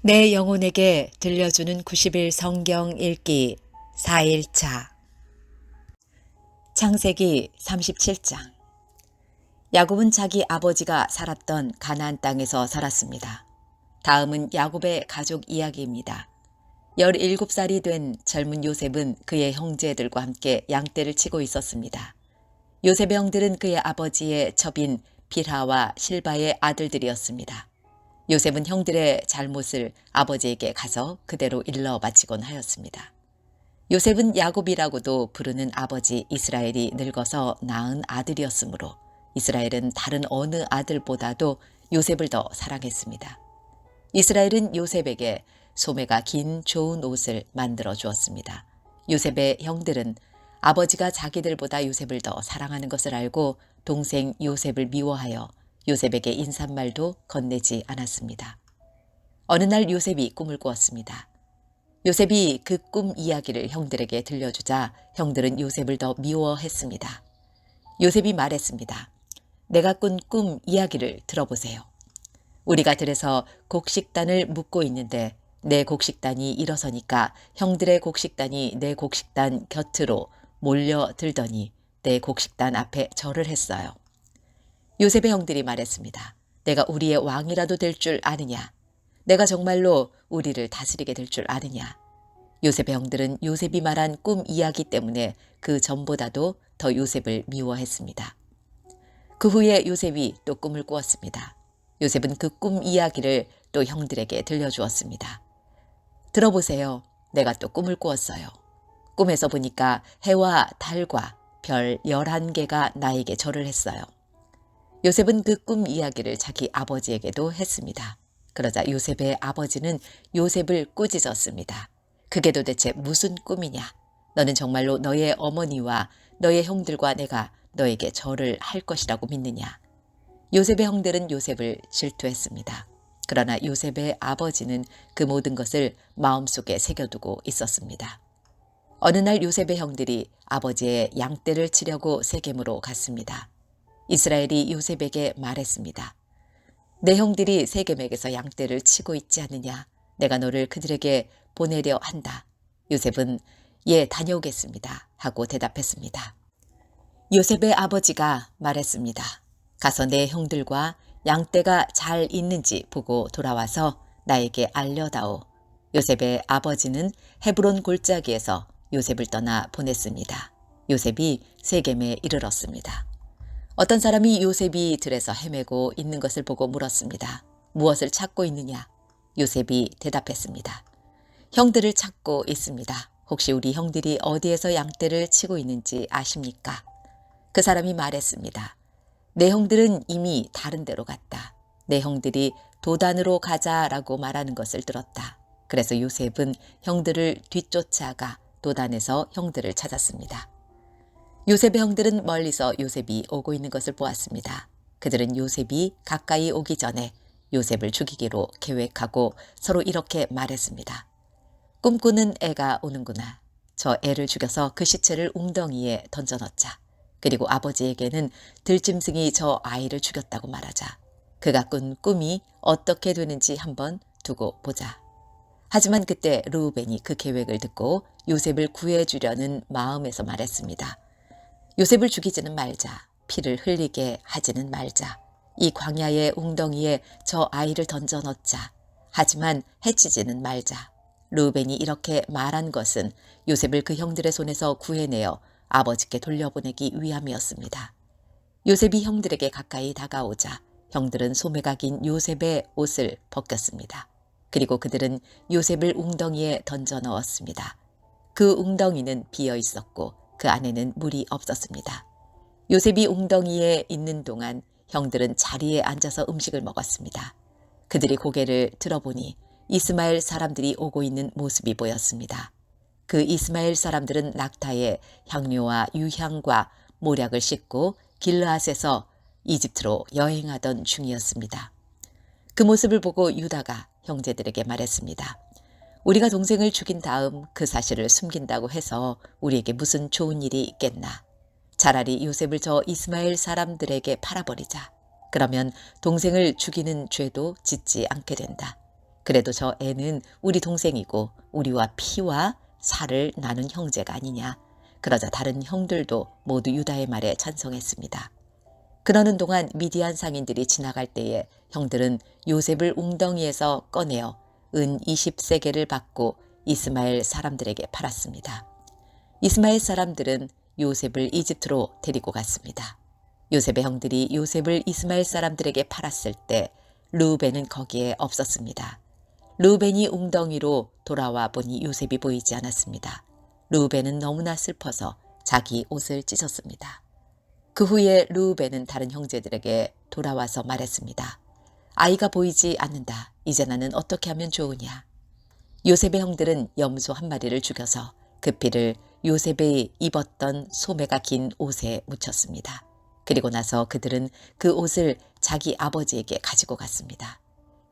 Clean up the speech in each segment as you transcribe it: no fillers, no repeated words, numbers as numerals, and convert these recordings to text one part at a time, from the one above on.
내 영혼에게 들려주는 90일 성경 읽기 4일차 창세기 37장. 야곱은 자기 아버지가 살았던 가나안 땅에서 살았습니다. 다음은 야곱의 가족 이야기입니다. 17살이 된 젊은 요셉은 그의 형제들과 함께 양떼를 치고 있었습니다. 요셉의 형들은 그의 아버지의 첩인 빌하와 실바의 아들들이었습니다. 요셉은 형들의 잘못을 아버지에게 가서 그대로 일러 바치곤 하였습니다. 요셉은 야곱이라고도 부르는 아버지 이스라엘이 늙어서 낳은 아들이었으므로 이스라엘은 다른 어느 아들보다도 요셉을 더 사랑했습니다. 이스라엘은 요셉에게 소매가 긴 좋은 옷을 만들어 주었습니다. 요셉의 형들은 아버지가 자기들보다 요셉을 더 사랑하는 것을 알고 동생 요셉을 미워하여 요셉에게 인사말도 건네지 않았습니다. 어느 날 요셉이 꿈을 꾸었습니다. 요셉이 그 꿈 이야기를 형들에게 들려주자 형들은 요셉을 더 미워했습니다. 요셉이 말했습니다. 내가 꾼 꿈 이야기를 들어보세요. 우리가 들에서 곡식단을 묶고 있는데 내 곡식단이 일어서니까 형들의 곡식단이 내 곡식단 곁으로 몰려들더니 내 곡식단 앞에 절을 했어요. 요셉의 형들이 말했습니다. 내가 우리의 왕이라도 될 줄 아느냐? 내가 정말로 우리를 다스리게 될 줄 아느냐? 요셉의 형들은 요셉이 말한 꿈 이야기 때문에 그 전보다도 더 요셉을 미워했습니다. 그 후에 요셉이 또 꿈을 꾸었습니다. 요셉은 그 꿈 이야기를 또 형들에게 들려주었습니다. 들어보세요. 내가 또 꿈을 꾸었어요. 꿈에서 보니까 해와 달과 별 11개가 나에게 절을 했어요. 요셉은 그 꿈 이야기를 자기 아버지에게도 했습니다. 그러자 요셉의 아버지는 요셉을 꾸짖었습니다. 그게 도대체 무슨 꿈이냐? 너는 정말로 너의 어머니와 너의 형들과 내가 너에게 절을 할 것이라고 믿느냐? 요셉의 형들은 요셉을 질투했습니다. 그러나 요셉의 아버지는 그 모든 것을 마음속에 새겨두고 있었습니다. 어느 날 요셉의 형들이 아버지의 양떼를 치려고 세겜으로 갔습니다. 이스라엘이 요셉에게 말했습니다. 내 형들이 세겜에게서 양떼를 치고 있지 않느냐? 내가 너를 그들에게 보내려 한다. 요셉은 예, 다녀오겠습니다. 하고 대답했습니다. 요셉의 아버지가 말했습니다. 가서 내 형들과 양떼가 잘 있는지 보고 돌아와서 나에게 알려다오. 요셉의 아버지는 헤브론 골짜기에서 요셉을 떠나 보냈습니다. 요셉이 세겜에 이르렀습니다. 어떤 사람이 요셉이 들에서 헤매고 있는 것을 보고 물었습니다. 무엇을 찾고 있느냐? 요셉이 대답했습니다. 형들을 찾고 있습니다. 혹시 우리 형들이 어디에서 양떼를 치고 있는지 아십니까? 그 사람이 말했습니다. 내 형들은 이미 다른 데로 갔다. 내 형들이 도단으로 가자라고 말하는 것을 들었다. 그래서 요셉은 형들을 뒤쫓아가 도단에서 형들을 찾았습니다. 요셉의 형들은 멀리서 요셉이 오고 있는 것을 보았습니다. 그들은 요셉이 가까이 오기 전에 요셉을 죽이기로 계획하고 서로 이렇게 말했습니다. 꿈꾸는 애가 오는구나. 저 애를 죽여서 그 시체를 웅덩이에 던져넣자. 그리고 아버지에게는 들짐승이 저 아이를 죽였다고 말하자. 그가 꾼 꿈이 어떻게 되는지 한번 두고 보자. 하지만 그때 르우벤이 그 계획을 듣고 요셉을 구해주려는 마음에서 말했습니다. 요셉을 죽이지는 말자. 피를 흘리게 하지는 말자. 이 광야의 웅덩이에 저 아이를 던져 넣자. 하지만 해치지는 말자. 르우벤이 이렇게 말한 것은 요셉을 그 형들의 손에서 구해내어 아버지께 돌려보내기 위함이었습니다. 요셉이 형들에게 가까이 다가오자 형들은 소매가 긴 요셉의 옷을 벗겼습니다. 그리고 그들은 요셉을 웅덩이에 던져 넣었습니다. 그 웅덩이는 비어 있었고 그 안에는 물이 없었습니다. 요셉이 웅덩이에 있는 동안 형들은 자리에 앉아서 음식을 먹었습니다. 그들이 고개를 들어보니 이스마엘 사람들이 오고 있는 모습이 보였습니다. 그 이스마엘 사람들은 낙타에 향료와 유향과 모략을 싣고 길르앗에서 이집트로 여행하던 중이었습니다. 그 모습을 보고 유다가 형제들에게 말했습니다. 우리가 동생을 죽인 다음 그 사실을 숨긴다고 해서 우리에게 무슨 좋은 일이 있겠나. 차라리 요셉을 저 이스마엘 사람들에게 팔아버리자. 그러면 동생을 죽이는 죄도 짓지 않게 된다. 그래도 저 애는 우리 동생이고 우리와 피와 살을 나눈 형제가 아니냐. 그러자 다른 형들도 모두 유다의 말에 찬성했습니다. 그러는 동안 미디안 상인들이 지나갈 때에 형들은 요셉을 웅덩이에서 꺼내어 은 20세겔을 받고 이스마엘 사람들에게 팔았습니다. 이스마엘 사람들은 요셉을 이집트로 데리고 갔습니다. 요셉의 형들이 요셉을 이스마엘 사람들에게 팔았을 때 르우벤은 거기에 없었습니다. 르우벤이 웅덩이로 돌아와 보니 요셉이 보이지 않았습니다. 르우벤은 너무나 슬퍼서 자기 옷을 찢었습니다. 그 후에 르우벤은 다른 형제들에게 돌아와서 말했습니다. 아이가 보이지 않는다. 이제 나는 어떻게 하면 좋으냐. 요셉의 형들은 염소 한 마리를 죽여서 그 피를 요셉이 입었던 소매가 긴 옷에 묻혔습니다. 그리고 나서 그들은 그 옷을 자기 아버지에게 가지고 갔습니다.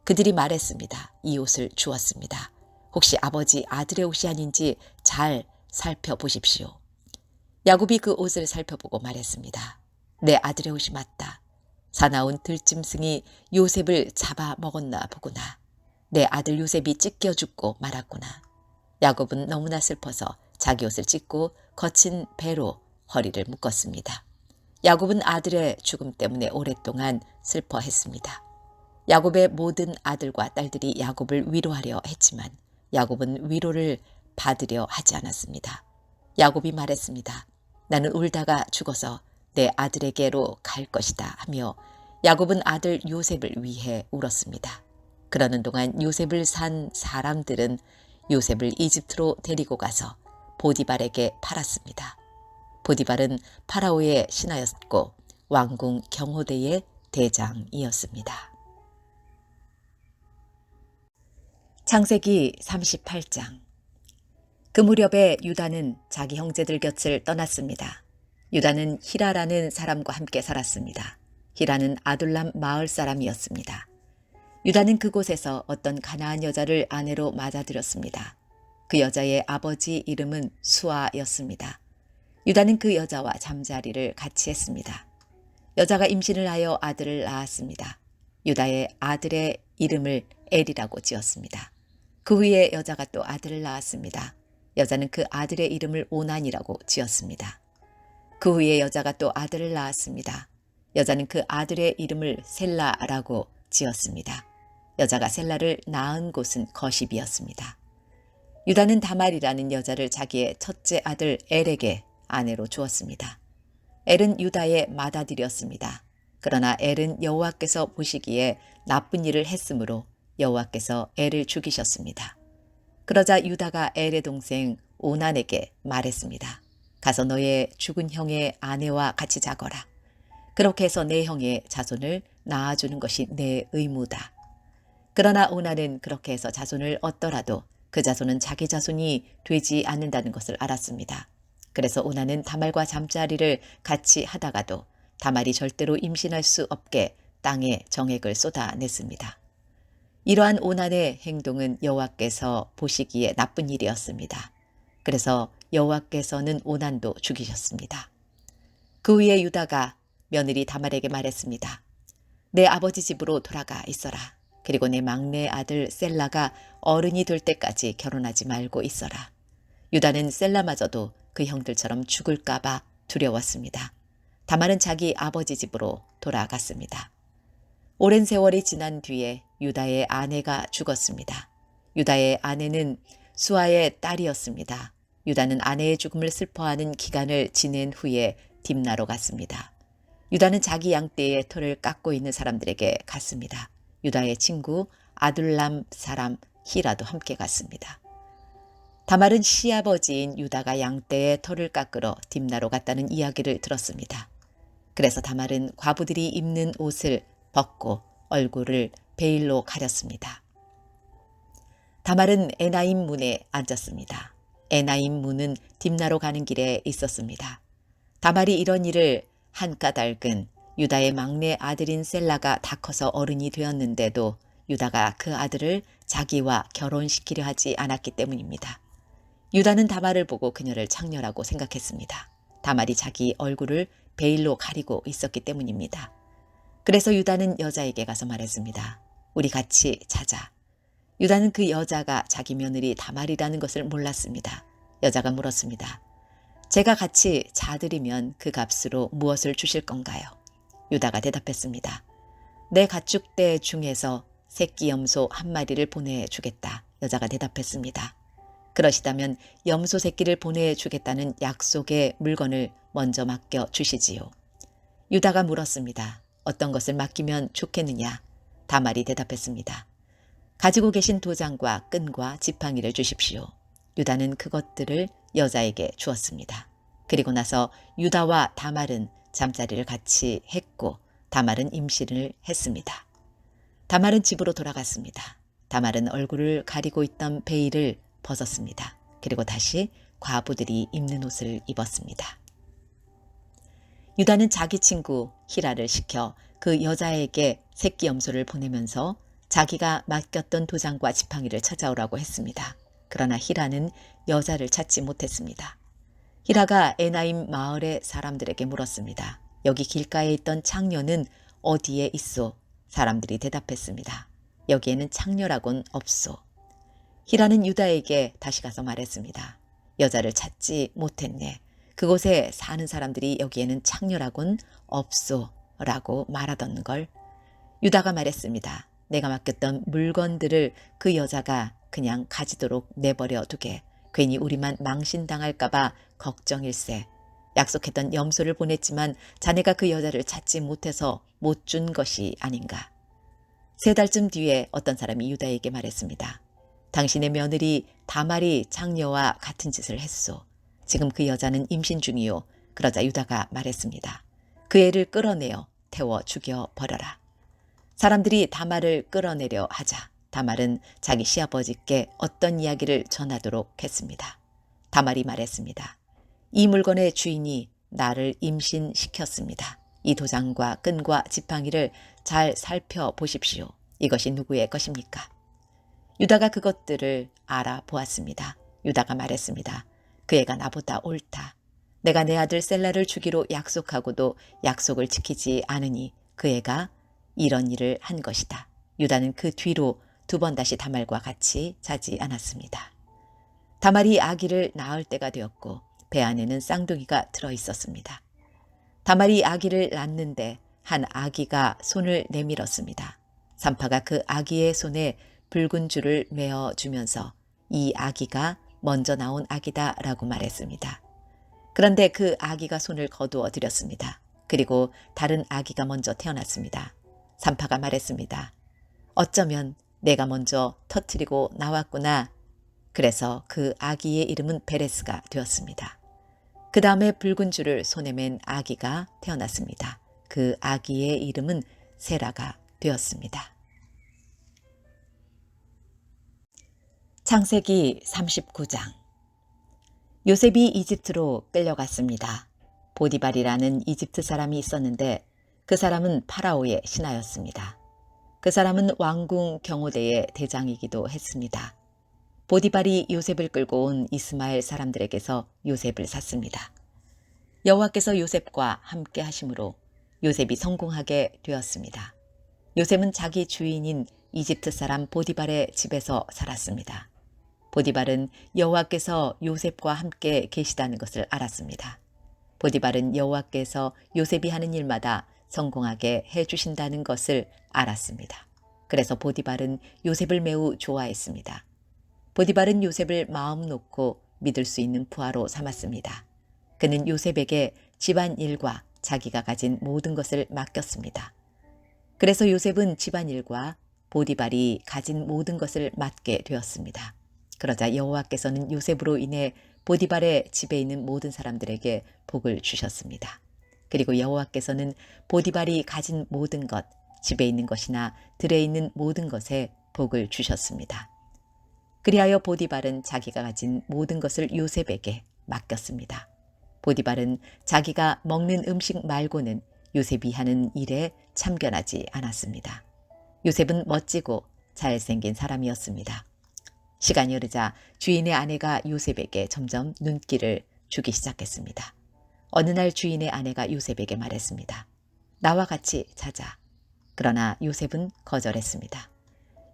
그들이 말했습니다. 이 옷을 주었습니다. 혹시 아버지 아들의 옷이 아닌지 잘 살펴보십시오. 야곱이 그 옷을 살펴보고 말했습니다. 내 아들의 옷이 맞다. 사나운 들짐승이 요셉을 잡아먹었나 보구나. 내 아들 요셉이 찢겨 죽고 말았구나. 야곱은 너무나 슬퍼서 자기 옷을 찢고 거친 배로 허리를 묶었습니다. 야곱은 아들의 죽음 때문에 오랫동안 슬퍼했습니다. 야곱의 모든 아들과 딸들이 야곱을 위로하려 했지만 야곱은 위로를 받으려 하지 않았습니다. 야곱이 말했습니다. 나는 울다가 죽어서 내 아들에게로 갈 것이다 하며 야곱은 아들 요셉을 위해 울었습니다. 그러는 동안 요셉을 산 사람들은 요셉을 이집트로 데리고 가서 보디발에게 팔았습니다. 보디발은 파라오의 신하였고 왕궁 경호대의 대장이었습니다. 창세기 38장. 그 무렵에 유다는 자기 형제들 곁을 떠났습니다. 유다는 히라라는 사람과 함께 살았습니다. 히라는 아둘람 마을 사람이었습니다. 유다는 그곳에서 어떤 가나안 여자를 아내로 맞아들였습니다. 그 여자의 아버지 이름은 수아였습니다. 유다는 그 여자와 잠자리를 같이 했습니다. 여자가 임신을 하여 아들을 낳았습니다. 유다의 아들의 이름을 엘이라고 지었습니다. 그 후에 여자가 또 아들을 낳았습니다. 여자는 그 아들의 이름을 오난이라고 지었습니다. 그 후에 여자가 또 아들을 낳았습니다. 여자는 그 아들의 이름을 셀라라고 지었습니다. 여자가 셀라를 낳은 곳은 거십이었습니다. 유다는 다말이라는 여자를 자기의 첫째 아들 엘에게 아내로 주었습니다. 엘은 유다의 맏아들이었습니다. 그러나 엘은 여호와께서 보시기에 나쁜 일을 했으므로 여호와께서 엘을 죽이셨습니다. 그러자 유다가 엘의 동생 오난에게 말했습니다. 가서 너의 죽은 형의 아내와 같이 자거라. 그렇게 해서 내 형의 자손을 낳아주는 것이 내 의무다. 그러나 오난은 그렇게 해서 자손을 얻더라도 그 자손은 자기 자손이 되지 않는다는 것을 알았습니다. 그래서 오난은 다말과 잠자리를 같이 하다가도 다말이 절대로 임신할 수 없게 땅에 정액을 쏟아냈습니다. 이러한 오난의 행동은 여호와께서 보시기에 나쁜 일이었습니다. 그래서 여호와께서는 오난도 죽이셨습니다. 그 후에 유다가 며느리 다말에게 말했습니다. 내 아버지 집으로 돌아가 있어라. 그리고 내 막내 아들 셀라가 어른이 될 때까지 결혼하지 말고 있어라. 유다는 셀라마저도 그 형들처럼 죽을까 봐 두려웠습니다. 다말은 자기 아버지 집으로 돌아갔습니다. 오랜 세월이 지난 뒤에 유다의 아내가 죽었습니다. 유다의 아내는 수아의 딸이었습니다. 유다는 아내의 죽음을 슬퍼하는 기간을 지낸 후에 딥나로 갔습니다. 유다는 자기 양떼의 털을 깎고 있는 사람들에게 갔습니다. 유다의 친구 아둘람 사람 히라도 함께 갔습니다. 다말은 시아버지인 유다가 양떼의 털을 깎으러 딥나로 갔다는 이야기를 들었습니다. 그래서 다말은 과부들이 입는 옷을 벗고 얼굴을 베일로 가렸습니다. 다말은 에나임 문에 앉았습니다. 에나임 문은 딥나로 가는 길에 있었습니다. 다말이 이런 일을 한 까닭은 유다의 막내 아들인 셀라가 다 커서 어른이 되었는데도 유다가 그 아들을 자기와 결혼시키려 하지 않았기 때문입니다. 유다는 다말을 보고 그녀를 창녀라고 생각했습니다. 다말이 자기 얼굴을 베일로 가리고 있었기 때문입니다. 그래서 유다는 여자에게 가서 말했습니다. 우리 같이 자자. 유다는 그 여자가 자기 며느리 다말이라는 것을 몰랐습니다. 여자가 물었습니다. 제가 같이 자들이면 그 값으로 무엇을 주실 건가요? 유다가 대답했습니다. 내 가축대 중에서 새끼 염소 한 마리를 보내주겠다. 여자가 대답했습니다. 그러시다면 염소 새끼를 보내주겠다는 약속의 물건을 먼저 맡겨 주시지요. 유다가 물었습니다. 어떤 것을 맡기면 좋겠느냐? 다말이 대답했습니다. 가지고 계신 도장과 끈과 지팡이를 주십시오. 유다는 그것들을 여자에게 주었습니다. 그리고 나서 유다와 다말은 잠자리를 같이 했고 다말은 임신을 했습니다. 다말은 집으로 돌아갔습니다. 다말은 얼굴을 가리고 있던 베일을 벗었습니다. 그리고 다시 과부들이 입는 옷을 입었습니다. 유다는 자기 친구 히라를 시켜 그 여자에게 새끼 염소를 보내면서 자기가 맡겼던 도장과 지팡이를 찾아오라고 했습니다. 그러나 히라는 여자를 찾지 못했습니다. 히라가 에나임 마을의 사람들에게 물었습니다. 여기 길가에 있던 창녀는 어디에 있소? 사람들이 대답했습니다. 여기에는 창녀라곤 없소. 히라는 유다에게 다시 가서 말했습니다. 여자를 찾지 못했네. 그곳에 사는 사람들이 여기에는 창녀라곤 없소 라고 말하던 걸. 유다가 말했습니다. 내가 맡겼던 물건들을 그 여자가 그냥 가지도록 내버려 두게. 괜히 우리만 망신당할까봐 걱정일세. 약속했던 염소를 보냈지만 자네가 그 여자를 찾지 못해서 못 준 것이 아닌가. 3달쯤 뒤에 어떤 사람이 유다에게 말했습니다. 당신의 며느리 다말이 창녀와 같은 짓을 했소. 지금 그 여자는 임신 중이요. 그러자 유다가 말했습니다. 그 애를 끌어내어 태워 죽여버려라. 사람들이 다말을 끌어내려 하자 다말은 자기 시아버지께 어떤 이야기를 전하도록 했습니다. 다말이 말했습니다. 이 물건의 주인이 나를 임신시켰습니다. 이 도장과 끈과 지팡이를 잘 살펴보십시오. 이것이 누구의 것입니까? 유다가 그것들을 알아보았습니다. 유다가 말했습니다. 그 애가 나보다 옳다. 내가 내 아들 셀라를 주기로 약속하고도 약속을 지키지 않으니 그 애가 이런 일을 한 것이다. 유다는 그 뒤로 2번 다시 다말과 같이 자지 않았습니다. 다말이 아기를 낳을 때가 되었고 배 안에는 쌍둥이가 들어있었습니다. 다말이 아기를 낳는데 한 아기가 손을 내밀었습니다. 산파가 그 아기의 손에 붉은 줄을 메어주면서 이 아기가 먼저 나온 아기다 라고 말했습니다. 그런데 그 아기가 손을 거두어 드렸습니다. 그리고 다른 아기가 먼저 태어났습니다. 산파가 말했습니다. 어쩌면 내가 먼저 터뜨리고 나왔구나. 그래서 그 아기의 이름은 베레스가 되었습니다. 그 다음에 붉은 줄을 손에 맨 아기가 태어났습니다. 그 아기의 이름은 세라가 되었습니다. 창세기 39장. 요셉이 이집트로 끌려갔습니다. 보디발이라는 이집트 사람이 있었는데 그 사람은 파라오의 신하였습니다. 그 사람은 왕궁 경호대의 대장이기도 했습니다. 보디발이 요셉을 끌고 온 이스마엘 사람들에게서 요셉을 샀습니다. 여호와께서 요셉과 함께 하심으로 요셉이 성공하게 되었습니다. 요셉은 자기 주인인 이집트 사람 보디발의 집에서 살았습니다. 보디발은 여호와께서 요셉과 함께 계시다는 것을 알았습니다. 보디발은 여호와께서 요셉이 하는 일마다 성공하게 해주신다는 것을 알았습니다. 그래서 보디발은 요셉을 매우 좋아했습니다. 보디발은 요셉을 마음 놓고 믿을 수 있는 부하로 삼았습니다. 그는 요셉에게 집안일과 자기가 가진 모든 것을 맡겼습니다. 그래서 요셉은 집안일과 보디발이 가진 모든 것을 맡게 되었습니다. 그러자 여호와께서는 요셉으로 인해 보디발의 집에 있는 모든 사람들에게 복을 주셨습니다. 그리고 여호와께서는 보디발이 가진 모든 것, 집에 있는 것이나 들에 있는 모든 것에 복을 주셨습니다. 그리하여 보디발은 자기가 가진 모든 것을 요셉에게 맡겼습니다. 보디발은 자기가 먹는 음식 말고는 요셉이 하는 일에 참견하지 않았습니다. 요셉은 멋지고 잘생긴 사람이었습니다. 시간이 흐르자 주인의 아내가 요셉에게 점점 눈길을 주기 시작했습니다. 어느 날 주인의 아내가 요셉에게 말했습니다. 나와 같이 자자. 그러나 요셉은 거절했습니다.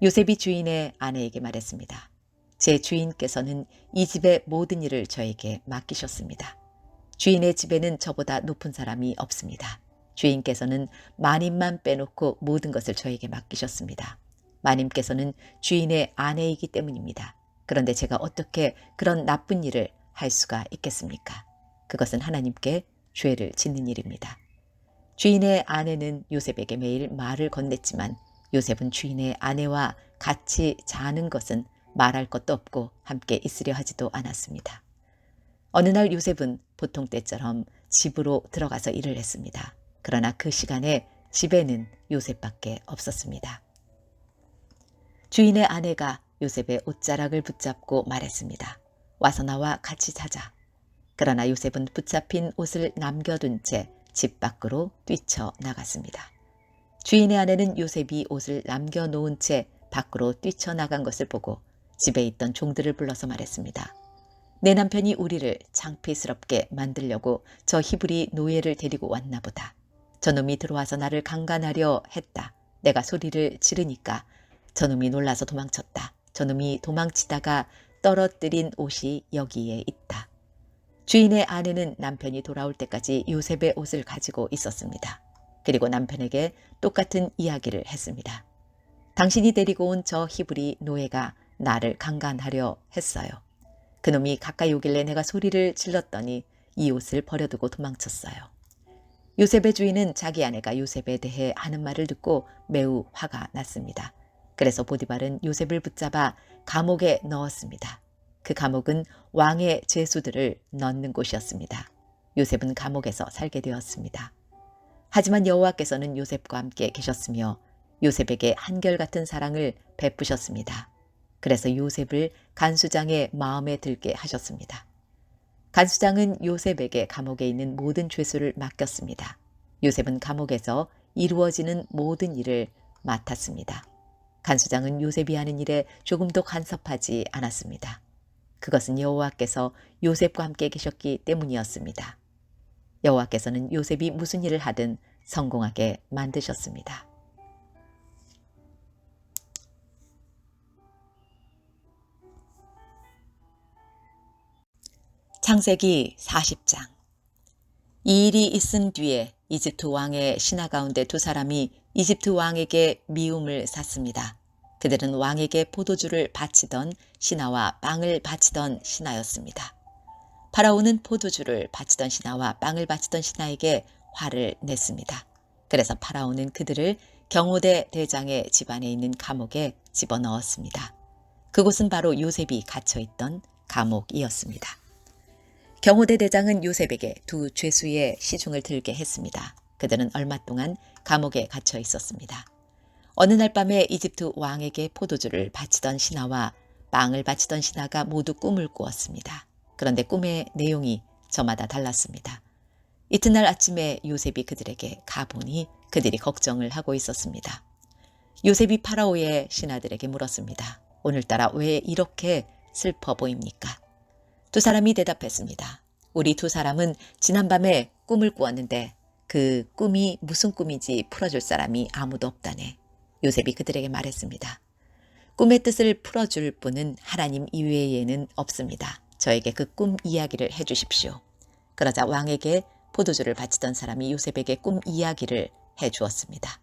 요셉이 주인의 아내에게 말했습니다. 제 주인께서는 이 집의 모든 일을 저에게 맡기셨습니다. 주인의 집에는 저보다 높은 사람이 없습니다. 주인께서는 마님만 빼놓고 모든 것을 저에게 맡기셨습니다. 마님께서는 주인의 아내이기 때문입니다. 그런데 제가 어떻게 그런 나쁜 일을 할 수가 있겠습니까? 그것은 하나님께 죄를 짓는 일입니다. 주인의 아내는 요셉에게 매일 말을 건넸지만 요셉은 주인의 아내와 같이 자는 것은 말할 것도 없고 함께 있으려 하지도 않았습니다. 어느 날 요셉은 보통 때처럼 집으로 들어가서 일을 했습니다. 그러나 그 시간에 집에는 요셉밖에 없었습니다. 주인의 아내가 요셉의 옷자락을 붙잡고 말했습니다. 와서 나와 같이 자자. 그러나 요셉은 붙잡힌 옷을 남겨둔 채 집 밖으로 뛰쳐나갔습니다. 주인의 아내는 요셉이 옷을 남겨놓은 채 밖으로 뛰쳐나간 것을 보고 집에 있던 종들을 불러서 말했습니다. 내 남편이 우리를 창피스럽게 만들려고 저 히브리 노예를 데리고 왔나 보다. 저놈이 들어와서 나를 강간하려 했다. 내가 소리를 지르니까 저놈이 놀라서 도망쳤다. 저놈이 도망치다가 떨어뜨린 옷이 여기에 있다. 주인의 아내는 남편이 돌아올 때까지 요셉의 옷을 가지고 있었습니다. 그리고 남편에게 똑같은 이야기를 했습니다. 당신이 데리고 온 저 히브리 노예가 나를 강간하려 했어요. 그놈이 가까이 오길래 내가 소리를 질렀더니 이 옷을 버려두고 도망쳤어요. 요셉의 주인은 자기 아내가 요셉에 대해 하는 말을 듣고 매우 화가 났습니다. 그래서 보디발은 요셉을 붙잡아 감옥에 넣었습니다. 그 감옥은 왕의 죄수들을 넣는 곳이었습니다. 요셉은 감옥에서 살게 되었습니다. 하지만 여호와께서는 요셉과 함께 계셨으며 요셉에게 한결같은 사랑을 베푸셨습니다. 그래서 요셉을 간수장의 마음에 들게 하셨습니다. 간수장은 요셉에게 감옥에 있는 모든 죄수를 맡겼습니다. 요셉은 감옥에서 이루어지는 모든 일을 맡았습니다. 간수장은 요셉이 하는 일에 조금도 간섭하지 않았습니다. 그것은 여호와께서 요셉과 함께 계셨기 때문이었습니다. 여호와께서는 요셉이 무슨 일을 하든 성공하게 만드셨습니다. 창세기 40장. 이 일이 있은 뒤에 이집트 왕의 신하 가운데 두 사람이 이집트 왕에게 미움을 샀습니다. 그들은 왕에게 포도주를 바치던 신하와 빵을 바치던 신하였습니다. 파라오는 포도주를 바치던 신하와 빵을 바치던 신하에게 화를 냈습니다. 그래서 파라오는 그들을 경호대 대장의 집안에 있는 감옥에 집어넣었습니다. 그곳은 바로 요셉이 갇혀있던 감옥이었습니다. 경호대 대장은 요셉에게 두 죄수의 시중을 들게 했습니다. 그들은 얼마 동안 감옥에 갇혀 있었습니다. 어느 날 밤에 이집트 왕에게 포도주를 바치던 신하와 빵을 바치던 신하가 모두 꿈을 꾸었습니다. 그런데 꿈의 내용이 저마다 달랐습니다. 이튿날 아침에 요셉이 그들에게 가보니 그들이 걱정을 하고 있었습니다. 요셉이 파라오의 신하들에게 물었습니다. 오늘따라 왜 이렇게 슬퍼 보입니까? 두 사람이 대답했습니다. 우리 두 사람은 지난밤에 꿈을 꾸었는데 그 꿈이 무슨 꿈인지 풀어줄 사람이 아무도 없다네. 요셉이 그들에게 말했습니다. 꿈의 뜻을 풀어줄 분은 하나님 이외에는 없습니다. 저에게 그 꿈 이야기를 해주십시오. 그러자 왕에게 포도주를 바치던 사람이 요셉에게 꿈 이야기를 해주었습니다.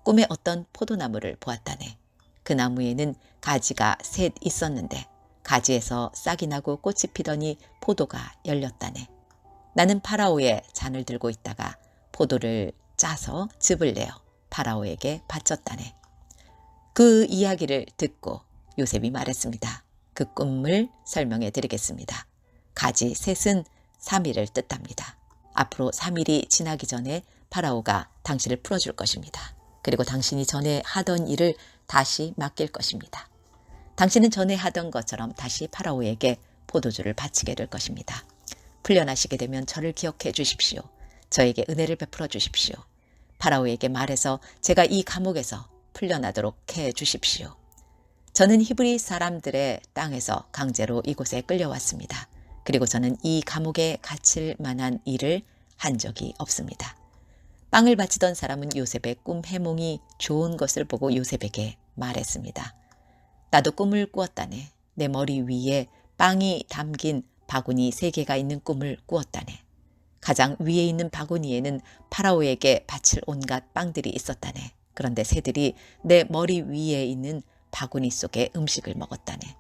꿈에 어떤 포도나무를 보았다네. 그 나무에는 가지가 셋 있었는데 가지에서 싹이 나고 꽃이 피더니 포도가 열렸다네. 나는 파라오의 잔을 들고 있다가 포도를 짜서 즙을 내어 파라오에게 바쳤다네. 그 이야기를 듣고 요셉이 말했습니다. 그 꿈을 설명해 드리겠습니다. 가지 셋은 3일을 뜻합니다. 앞으로 3일이 지나기 전에 파라오가 당신을 풀어줄 것입니다. 그리고 당신이 전에 하던 일을 다시 맡길 것입니다. 당신은 전에 하던 것처럼 다시 파라오에게 포도주를 바치게 될 것입니다. 풀려나시게 되면 저를 기억해 주십시오. 저에게 은혜를 베풀어 주십시오. 파라오에게 말해서 제가 이 감옥에서 풀려나도록 해 주십시오. 저는 히브리 사람들의 땅에서 강제로 이곳에 끌려왔습니다. 그리고 저는 이 감옥에 갇힐 만한 일을 한 적이 없습니다. 빵을 바치던 사람은 요셉의 꿈 해몽이 좋은 것을 보고 요셉에게 말했습니다. 나도 꿈을 꾸었다네. 내 머리 위에 빵이 담긴 바구니 3개가 있는 꿈을 꾸었다네. 가장 위에 있는 바구니에는 파라오에게 바칠 온갖 빵들이 있었다네. 그런데 새들이 내 머리 위에 있는 바구니 속에 음식을 먹었다네.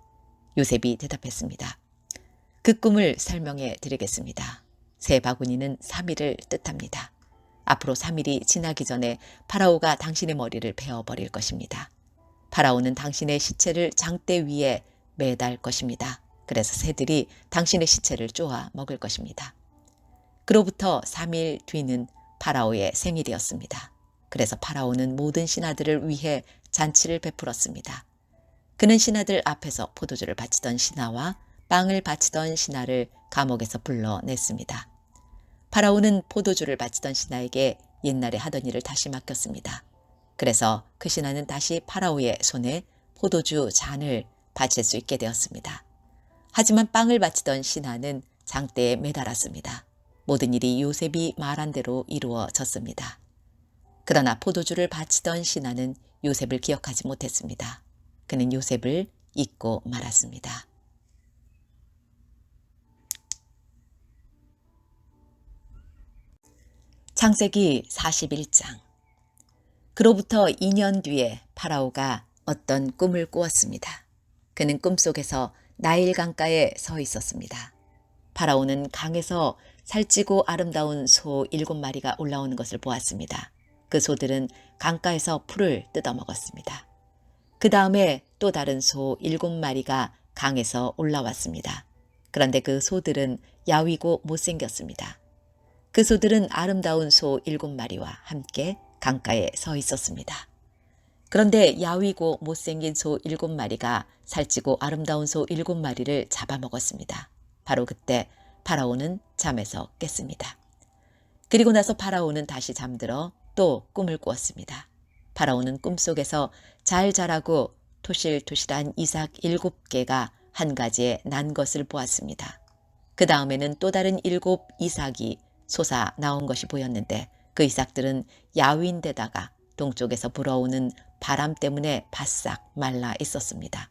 요셉이 대답했습니다. 그 꿈을 설명해 드리겠습니다. 새 바구니는 3일을 뜻합니다. 앞으로 3일이 지나기 전에 파라오가 당신의 머리를 베어버릴 것입니다. 파라오는 당신의 시체를 장대 위에 매달 것입니다. 그래서 새들이 당신의 시체를 쪼아 먹을 것입니다. 그로부터 3일 뒤는 파라오의 생일이었습니다. 그래서 파라오는 모든 신하들을 위해 잔치를 베풀었습니다. 그는 신하들 앞에서 포도주를 바치던 신하와 빵을 바치던 신하를 감옥에서 불러냈습니다. 파라오는 포도주를 바치던 신하에게 옛날에 하던 일을 다시 맡겼습니다. 그래서 그 신하는 다시 파라오의 손에 포도주 잔을 바칠 수 있게 되었습니다. 하지만 빵을 바치던 신하는 장대에 매달았습니다. 모든 일이 요셉이 말한 대로 이루어졌습니다. 그러나 포도주를 바치던 신하는 요셉을 기억하지 못했습니다. 그는 요셉을 잊고 말았습니다. 창세기 41장. 그로부터 2년 뒤에 파라오가 어떤 꿈을 꾸었습니다. 그는 꿈속에서 나일 강가에 서 있었습니다. 파라오는 강에서 살찌고 아름다운 소 7마리가 올라오는 것을 보았습니다. 그 소들은 강가에서 풀을 뜯어먹었습니다. 그 다음에 또 다른 소 7마리가 강에서 올라왔습니다. 그런데 그 소들은 야위고 못생겼습니다. 그 소들은 아름다운 소 7마리와 함께 강가에 서 있었습니다. 그런데 야위고 못생긴 소 7마리가 살찌고 아름다운 소 7마리를 잡아먹었습니다. 바로 그때 파라오는 잠에서 깼습니다. 그리고 나서 파라오는 다시 잠들어 또 꿈을 꾸었습니다. 파라오는 꿈속에서 잘 자라고 토실토실한 이삭 7개가 한 가지에 난 것을 보았습니다. 그 다음에는 또 다른 7 이삭이 솟아 나온 것이 보였는데 그 이삭들은 야윈데다가 동쪽에서 불어오는 바람 때문에 바싹 말라 있었습니다.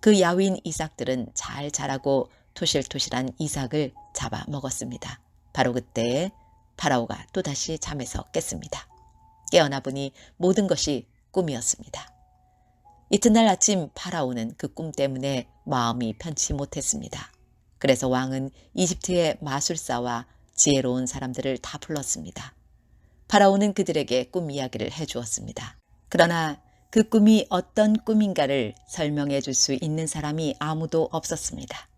그 야윈 이삭들은 잘 자라고 토실토실한 이삭을 잡아 먹었습니다. 바로 그때에 파라오가 또다시 잠에서 깼습니다. 깨어나 보니 모든 것이 꿈이었습니다. 이튿날 아침 파라오는 그 꿈 때문에 마음이 편치 못했습니다. 그래서 왕은 이집트의 마술사와 지혜로운 사람들을 다 불렀습니다. 파라오는 그들에게 꿈 이야기를 해주었습니다. 그러나 그 꿈이 어떤 꿈인가를 설명해 줄 수 있는 사람이 아무도 없었습니다.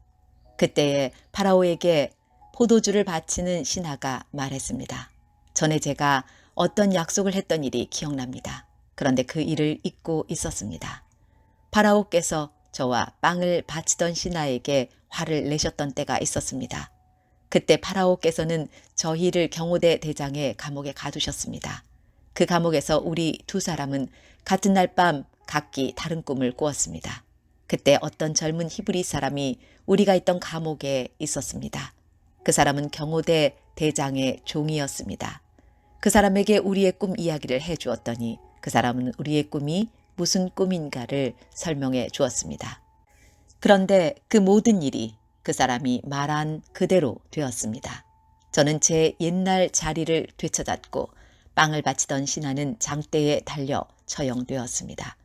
그때에 파라오에게 포도주를 바치는 신하가 말했습니다. 전에 제가 어떤 약속을 했던 일이 기억납니다. 그런데 그 일을 잊고 있었습니다. 파라오께서 저와 빵을 바치던 신하에게 화를 내셨던 때가 있었습니다. 그때 파라오께서는 저희를 경호대 대장의 감옥에 가두셨습니다. 그 감옥에서 우리 2사람은 같은 날 밤 각기 다른 꿈을 꾸었습니다. 그때 어떤 젊은 히브리 사람이 우리가 있던 감옥에 있었습니다. 그 사람은 경호대 대장의 종이었습니다. 그 사람에게 우리의 꿈 이야기를 해주었더니 그 사람은 우리의 꿈이 무슨 꿈인가를 설명해 주었습니다. 그런데 그 모든 일이 그 사람이 말한 그대로 되었습니다. 저는 제 옛날 자리를 되찾았고 빵을 바치던 신하는 장대에 달려 처형되었습니다.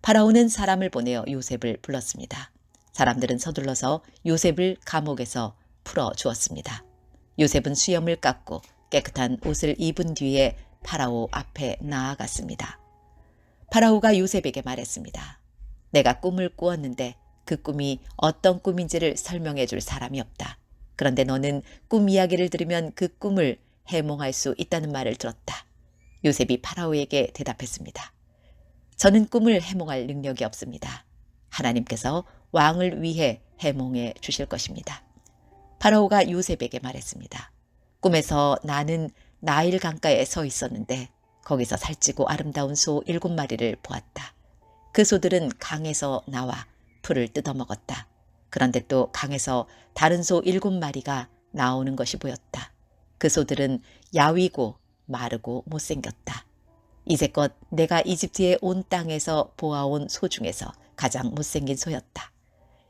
파라오는 사람을 보내어 요셉을 불렀습니다. 사람들은 서둘러서 요셉을 감옥에서 풀어주었습니다. 요셉은 수염을 깎고 깨끗한 옷을 입은 뒤에 파라오 앞에 나아갔습니다. 파라오가 요셉에게 말했습니다. 내가 꿈을 꾸었는데 그 꿈이 어떤 꿈인지를 설명해 줄 사람이 없다. 그런데 너는 꿈 이야기를 들으면 그 꿈을 해몽할 수 있다는 말을 들었다. 요셉이 파라오에게 대답했습니다. 저는 꿈을 해몽할 능력이 없습니다. 하나님께서 왕을 위해 해몽해 주실 것입니다. 파라오가 요셉에게 말했습니다. 꿈에서 나는 나일 강가에 서 있었는데 거기서 살찌고 아름다운 소 7마리를 보았다. 그 소들은 강에서 나와 풀을 뜯어먹었다. 그런데 또 강에서 다른 소 7마리가 나오는 것이 보였다. 그 소들은 야위고 마르고 못생겼다. 이제껏 내가 이집트에 온 땅에서 보아온 소 중에서 가장 못생긴 소였다.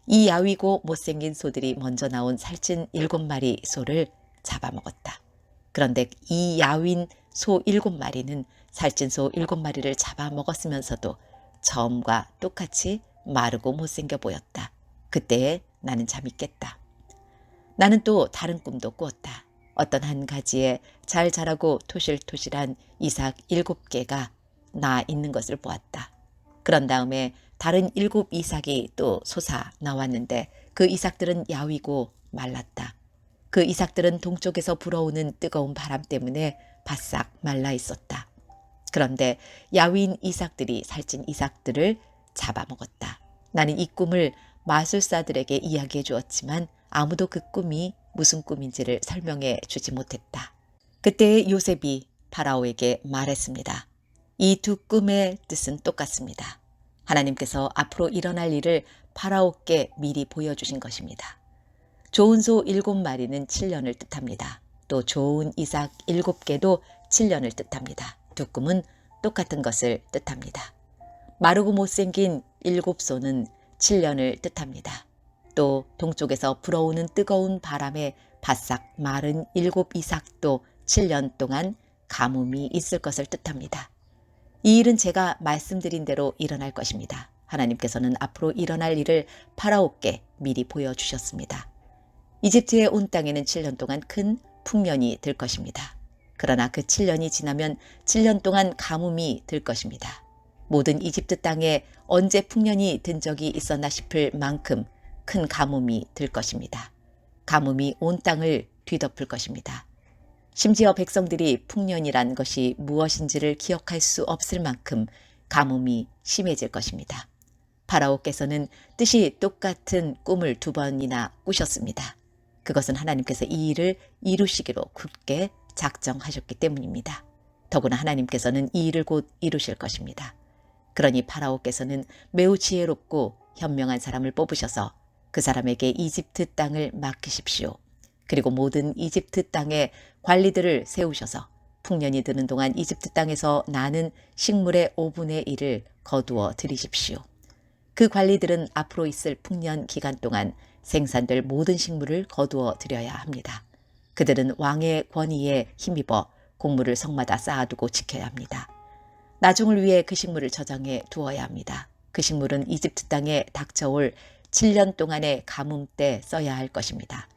이 야위고 못생긴 소들이 먼저 나온 살찐 7마리 소를 잡아먹었다. 그런데 이 야윈 소 7마리는 살찐 소 7마리를 잡아먹었으면서도 처음과 똑같이 마르고 못생겨 보였다. 그때에 나는 잠이 깼다. 나는 또 다른 꿈도 꾸었다. 어떤 한 가지에 잘 자라고 토실토실한 이삭 7개가 나 있는 것을 보았다. 그런 다음에 다른 7 이삭이 또 솟아 나왔는데 그 이삭들은 야위고 말랐다. 그 이삭들은 동쪽에서 불어오는 뜨거운 바람 때문에 바싹 말라 있었다. 그런데 야윈 이삭들이 살찐 이삭들을 잡아먹었다. 나는 이 꿈을 마술사들에게 이야기해 주었지만 아무도 그 꿈이 무슨 꿈인지를 설명해 주지 못했다. 그때 요셉이 파라오에게 말했습니다. 이 두 꿈의 뜻은 똑같습니다. 하나님께서 앞으로 일어날 일을 파라오께 미리 보여주신 것입니다. 좋은 소 7마리는 7년을 뜻합니다. 또 좋은 이삭 7개도 7년을 뜻합니다. 두 꿈은 똑같은 것을 뜻합니다. 마르고 못생긴 7소는 7년을 뜻합니다. 또 동쪽에서 불어오는 뜨거운 바람에 바싹 마른 7 이삭도 7년 동안 가뭄이 있을 것을 뜻합니다. 이 일은 제가 말씀드린 대로 일어날 것입니다. 하나님께서는 앞으로 일어날 일을 파라오께 미리 보여주셨습니다. 이집트에 온 땅에는 7년 동안 큰 풍년이 들 것입니다. 그러나 그 7년이 지나면 7년 동안 가뭄이 들 것입니다. 모든 이집트 땅에 언제 풍년이 든 적이 있었나 싶을 만큼 큰 가뭄이 들 것입니다. 가뭄이 온 땅을 뒤덮을 것입니다. 심지어 백성들이 풍년이란 것이 무엇인지를 기억할 수 없을 만큼 가뭄이 심해질 것입니다. 파라오께서는 뜻이 똑같은 꿈을 2번이나 꾸셨습니다. 그것은 하나님께서 이 일을 이루시기로 굳게 작정하셨기 때문입니다. 더구나 하나님께서는 이 일을 곧 이루실 것입니다. 그러니 파라오께서는 매우 지혜롭고 현명한 사람을 뽑으셔서 그 사람에게 이집트 땅을 맡기십시오. 그리고 모든 이집트 땅에 관리들을 세우셔서 풍년이 드는 동안 이집트 땅에서 나는 식물의 5분의 1을 거두어 들이십시오. 그 관리들은 앞으로 있을 풍년 기간 동안 생산될 모든 식물을 거두어 들여야 합니다. 그들은 왕의 권위에 힘입어 곡물을 성마다 쌓아두고 지켜야 합니다. 나중을 위해 그 식물을 저장해 두어야 합니다. 그 식물은 이집트 땅에 닥쳐올 7년 동안의 가뭄 때 써야 할 것입니다.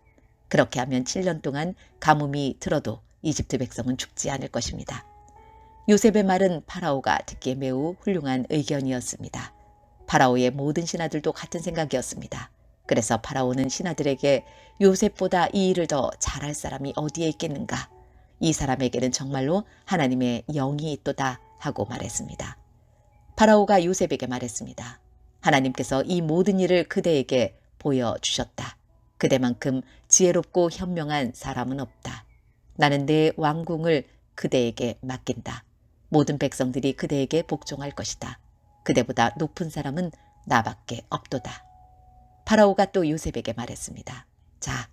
그렇게 하면 7년 동안 가뭄이 들어도 이집트 백성은 죽지 않을 것입니다. 요셉의 말은 파라오가 듣기에 매우 훌륭한 의견이었습니다. 파라오의 모든 신하들도 같은 생각이었습니다. 그래서 파라오는 신하들에게 요셉보다 이 일을 더 잘할 사람이 어디에 있겠는가? 이 사람에게는 정말로 하나님의 영이 있도다 하고 말했습니다. 파라오가 요셉에게 말했습니다. 하나님께서 이 모든 일을 그대에게 보여주셨다. 그대만큼 지혜롭고 현명한 사람은 없다. 나는 내 왕궁을 그대에게 맡긴다. 모든 백성들이 그대에게 복종할 것이다. 그대보다 높은 사람은 나밖에 없도다. 파라오가 또 요셉에게 말했습니다. 자,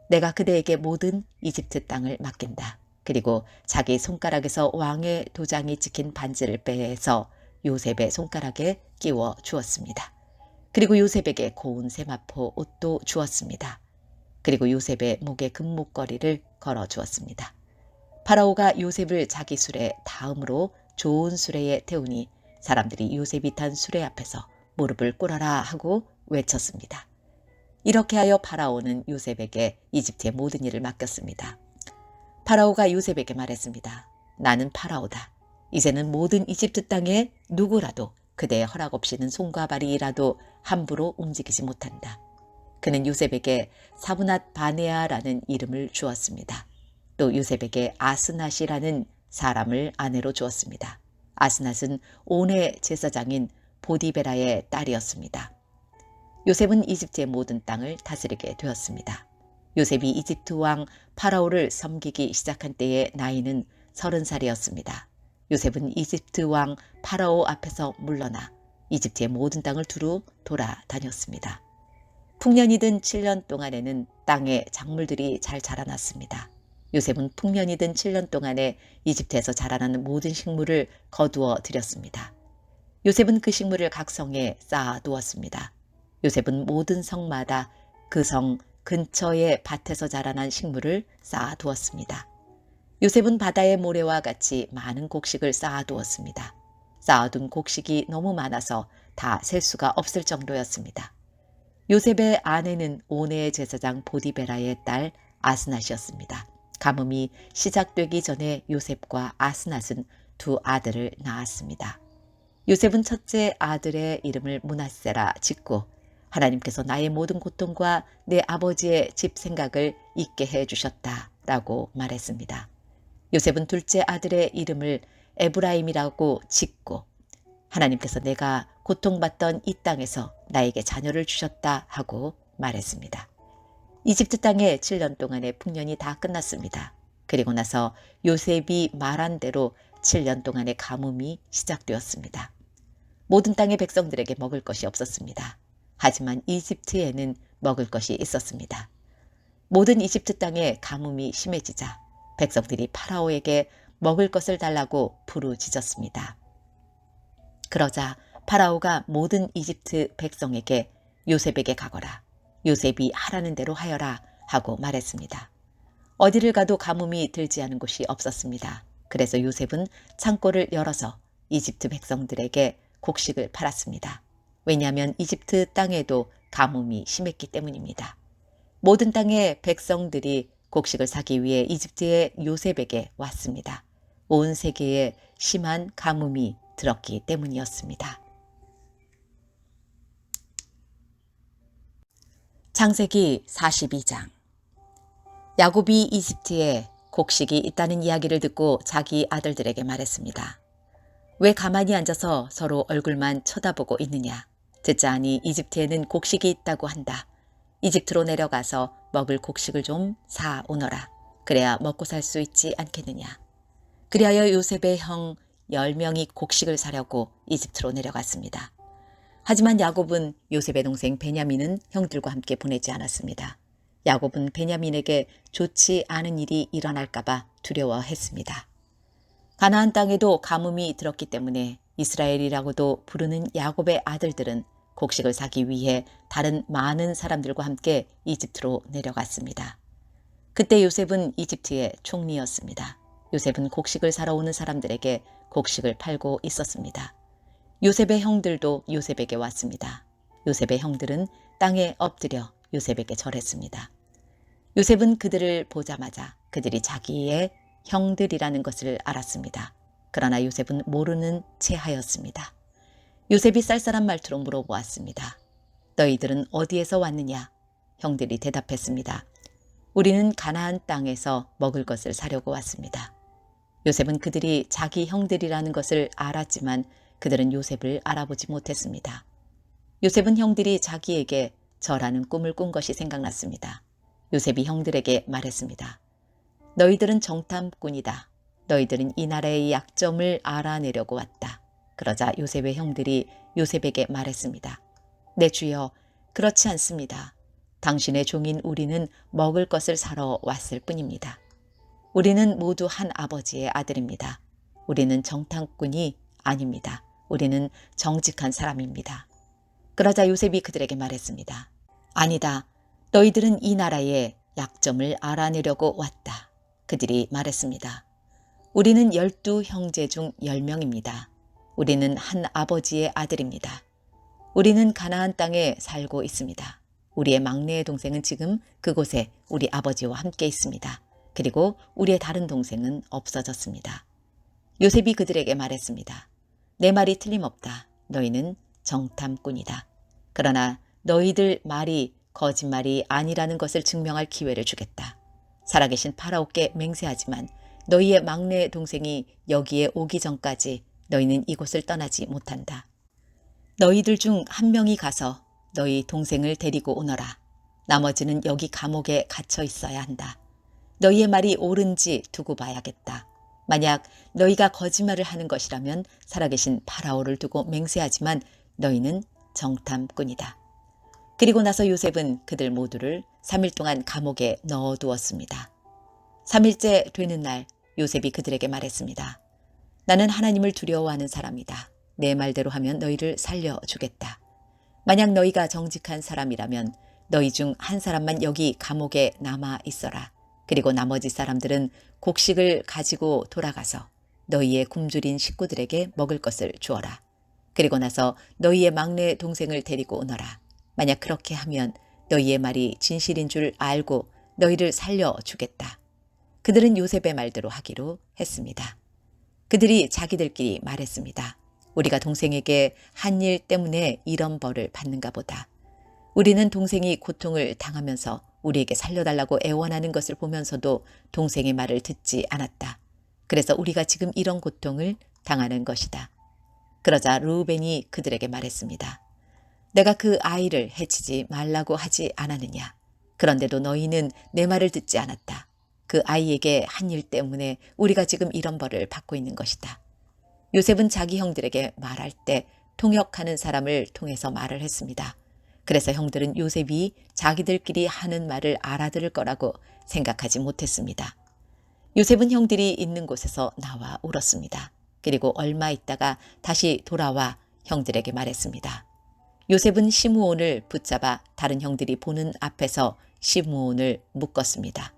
내가 그대에게 모든 이집트 땅을 맡긴다. 그리고 자기 손가락에서 왕의 도장이 찍힌 반지를 빼서 요셉의 손가락에 끼워 주었습니다. 그리고 요셉에게 고운 세마포 옷도 주었습니다. 그리고 요셉의 목에 금목걸이를 걸어 주었습니다. 파라오가 요셉을 자기 수레 다음으로 좋은 수레에 태우니 사람들이 요셉이 탄 수레 앞에서 무릎을 꿇어라 하고 외쳤습니다. 이렇게 하여 파라오는 요셉에게 이집트의 모든 일을 맡겼습니다. 파라오가 요셉에게 말했습니다. 나는 파라오다. 이제는 모든 이집트 땅에 누구라도 그대의 허락 없이는 손과 발이라도 함부로 움직이지 못한다. 그는 요셉에게 사브낫 바네아라는 이름을 주었습니다. 또 요셉에게 아스낫이라는 사람을 아내로 주었습니다. 아스낫은 온의 제사장인 보디베라의 딸이었습니다. 요셉은 이집트의 모든 땅을 다스리게 되었습니다. 요셉이 이집트 왕 파라오를 섬기기 시작한 때의 나이는 30살이었습니다. 요셉은 이집트 왕 파라오 앞에서 물러나 이집트의 모든 땅을 두루 돌아다녔습니다. 풍년이 든 7년 동안에는 땅에 작물들이 잘 자라났습니다. 요셉은 풍년이 든 7년 동안에 이집트에서 자라나는 모든 식물을 거두어 들였습니다. 요셉은 그 식물을 각 성에 쌓아 두었습니다. 요셉은 모든 성마다 그 성 근처의 밭에서 자라난 식물을 쌓아 두었습니다. 요셉은 바다의 모래와 같이 많은 곡식을 쌓아 두었습니다. 쌓아둔 곡식이 너무 많아서 다 셀 수가 없을 정도였습니다. 요셉의 아내는 온의 제사장 보디베라의 딸 아스낫이었습니다. 가뭄이 시작되기 전에 요셉과 아스낫은 두 아들을 낳았습니다. 요셉은 첫째 아들의 이름을 므낫세라 짓고 하나님께서 나의 모든 고통과 내 아버지의 집 생각을 잊게 해주셨다라고 말했습니다. 요셉은 둘째 아들의 이름을 에브라임이라고 짓고 하나님께서 내가 고통받던 이 땅에서 나에게 자녀를 주셨다 하고 말했습니다. 이집트 땅에 7년 동안의 풍년이 다 끝났습니다. 그리고 나서 요셉이 말한 대로 7년 동안의 가뭄이 시작되었습니다. 모든 땅의 백성들에게 먹을 것이 없었습니다. 하지만 이집트에는 먹을 것이 있었습니다. 모든 이집트 땅에 가뭄이 심해지자 백성들이 파라오에게 먹을 것을 달라고 부르짖었습니다. 그러자 파라오가 모든 이집트 백성에게 요셉에게 가거라, 요셉이 하라는 대로 하여라 하고 말했습니다. 어디를 가도 가뭄이 들지 않은 곳이 없었습니다. 그래서 요셉은 창고를 열어서 이집트 백성들에게 곡식을 팔았습니다. 왜냐하면 이집트 땅에도 가뭄이 심했기 때문입니다. 모든 땅의 백성들이 곡식을 사기 위해 이집트의 요셉에게 왔습니다. 온 세계에 심한 가뭄이 들었기 때문이었습니다. 창세기 42장. 야곱이 이집트에 곡식이 있다는 이야기를 듣고 자기 아들들에게 말했습니다. 왜 가만히 앉아서 서로 얼굴만 쳐다보고 있느냐. 듣자 하니 이집트에는 곡식이 있다고 한다. 이집트로 내려가서 먹을 곡식을 좀 사 오너라. 그래야 먹고 살 수 있지 않겠느냐. 그리하여 요셉의 형 10명이 곡식을 사려고 이집트로 내려갔습니다. 하지만 야곱은 요셉의 동생 베냐민은 형들과 함께 보내지 않았습니다. 야곱은 베냐민에게 좋지 않은 일이 일어날까 봐 두려워했습니다. 가나안 땅에도 가뭄이 들었기 때문에 이스라엘이라고도 부르는 야곱의 아들들은 곡식을 사기 위해 다른 많은 사람들과 함께 이집트로 내려갔습니다. 그때 요셉은 이집트의 총리였습니다. 요셉은 곡식을 사러 오는 사람들에게 곡식을 팔고 있었습니다. 요셉의 형들도 요셉에게 왔습니다. 요셉의 형들은 땅에 엎드려 요셉에게 절했습니다. 요셉은 그들을 보자마자 그들이 자기의 형들이라는 것을 알았습니다. 그러나 요셉은 모르는 채 하였습니다. 요셉이 쌀쌀한 말투로 물어보았습니다. 너희들은 어디에서 왔느냐? 형들이 대답했습니다. 우리는 가나안 땅에서 먹을 것을 사려고 왔습니다. 요셉은 그들이 자기 형들이라는 것을 알았지만 그들은 요셉을 알아보지 못했습니다. 요셉은 형들이 자기에게 절하는 꿈을 꾼 것이 생각났습니다. 요셉이 형들에게 말했습니다. 너희들은 정탐꾼이다. 너희들은 이 나라의 약점을 알아내려고 왔다. 그러자 요셉의 형들이 요셉에게 말했습니다. 내 주여, 그렇지 않습니다. 당신의 종인 우리는 먹을 것을 사러 왔을 뿐입니다. 우리는 모두 한 아버지의 아들입니다. 우리는 정탐꾼이 아닙니다. 우리는 정직한 사람입니다. 그러자 요셉이 그들에게 말했습니다. 아니다. 너희들은 이 나라의 약점을 알아내려고 왔다. 그들이 말했습니다. 우리는 12형제 중 10명입니다. 우리는 한 아버지의 아들입니다. 우리는 가나안 땅에 살고 있습니다. 우리의 막내 동생은 지금 그곳에 우리 아버지와 함께 있습니다. 그리고 우리의 다른 동생은 없어졌습니다. 요셉이 그들에게 말했습니다. 내 말이 틀림없다. 너희는 정탐꾼이다. 그러나 너희들 말이 거짓말이 아니라는 것을 증명할 기회를 주겠다. 살아계신 파라오께 맹세하지만 너희의 막내 동생이 여기에 오기 전까지 너희는 이곳을 떠나지 못한다. 너희들 중 한 명이 가서 너희 동생을 데리고 오너라. 나머지는 여기 감옥에 갇혀 있어야 한다. 너희의 말이 옳은지 두고 봐야겠다. 만약 너희가 거짓말을 하는 것이라면 살아계신 파라오를 두고 맹세하지만 너희는 정탐꾼이다. 그리고 나서 요셉은 그들 모두를 3일 동안 감옥에 넣어두었습니다. 3일째 되는 날 요셉이 그들에게 말했습니다. 나는 하나님을 두려워하는 사람이다. 내 말대로 하면 너희를 살려주겠다. 만약 너희가 정직한 사람이라면 너희 중 한 사람만 여기 감옥에 남아 있어라. 그리고 나머지 사람들은 곡식을 가지고 돌아가서 너희의 굶주린 식구들에게 먹을 것을 주어라. 그리고 나서 너희의 막내 동생을 데리고 오너라. 만약 그렇게 하면 너희의 말이 진실인 줄 알고 너희를 살려주겠다. 그들은 요셉의 말대로 하기로 했습니다. 그들이 자기들끼리 말했습니다. 우리가 동생에게 한 일 때문에 이런 벌을 받는가 보다. 우리는 동생이 고통을 당하면서 우리에게 살려달라고 애원하는 것을 보면서도 동생의 말을 듣지 않았다. 그래서 우리가 지금 이런 고통을 당하는 것이다. 그러자 르우벤이 그들에게 말했습니다. 내가 그 아이를 해치지 말라고 하지 않았느냐. 그런데도 너희는 내 말을 듣지 않았다. 그 아이에게 한 일 때문에 우리가 지금 이런 벌을 받고 있는 것이다. 요셉은 자기 형들에게 말할 때 통역하는 사람을 통해서 말을 했습니다. 그래서 형들은 요셉이 자기들끼리 하는 말을 알아들을 거라고 생각하지 못했습니다. 요셉은 형들이 있는 곳에서 나와 울었습니다. 그리고 얼마 있다가 다시 돌아와 형들에게 말했습니다. 요셉은 시므온을 붙잡아 다른 형들이 보는 앞에서 시므온을 묶었습니다.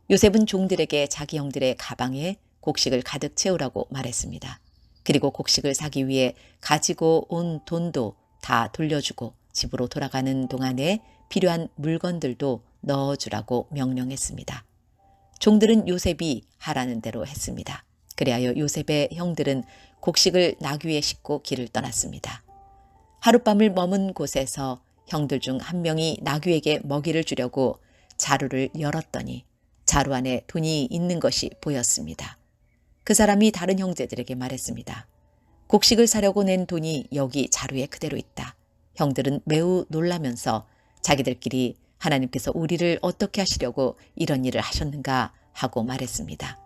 요셉은 종들에게 자기 형들의 가방에 곡식을 가득 채우라고 말했습니다. 그리고 곡식을 사기 위해 가지고 온 돈도 다 돌려주고 집으로 돌아가는 동안에 필요한 물건들도 넣어주라고 명령했습니다. 종들은 요셉이 하라는 대로 했습니다. 그리하여 요셉의 형들은 곡식을 나귀에 싣고 길을 떠났습니다. 하룻밤을 머문 곳에서 형들 중 한 명이 나귀에게 먹이를 주려고 자루를 열었더니 자루 안에 돈이 있는 것이 보였습니다. 그 사람이 다른 형제들에게 말했습니다. 곡식을 사려고 낸 돈이 여기 자루에 그대로 있다. 형들은 매우 놀라면서 자기들끼리 하나님께서 우리를 어떻게 하시려고 이런 일을 하셨는가 하고 말했습니다.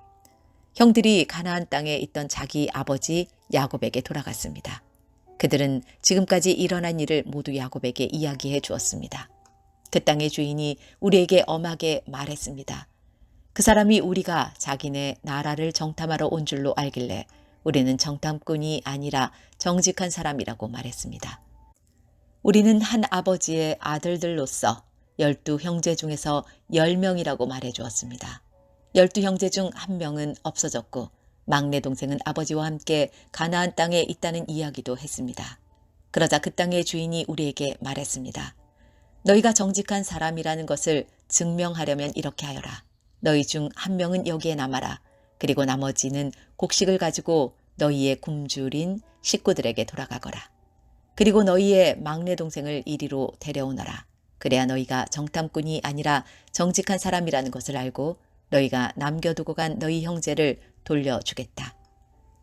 형들이 가나안 땅에 있던 자기 아버지 야곱에게 돌아갔습니다. 그들은 지금까지 일어난 일을 모두 야곱에게 이야기해 주었습니다. 그 땅의 주인이 우리에게 엄하게 말했습니다. 그 사람이 우리가 자기네 나라를 정탐하러 온 줄로 알길래 우리는 정탐꾼이 아니라 정직한 사람이라고 말했습니다. 우리는 한 아버지의 아들들로서 12형제 중에서 10명이라고 말해 주었습니다. 12형제 중 한 명은 없어졌고 막내 동생은 아버지와 함께 가나안 땅에 있다는 이야기도 했습니다. 그러자 그 땅의 주인이 우리에게 말했습니다. 너희가 정직한 사람이라는 것을 증명하려면 이렇게 하여라. 너희 중 한 명은 여기에 남아라. 그리고 나머지는 곡식을 가지고 너희의 굶주린 식구들에게 돌아가거라. 그리고 너희의 막내 동생을 이리로 데려오너라. 그래야 너희가 정탐꾼이 아니라 정직한 사람이라는 것을 알고 너희가 남겨두고 간 너희 형제를 돌려주겠다.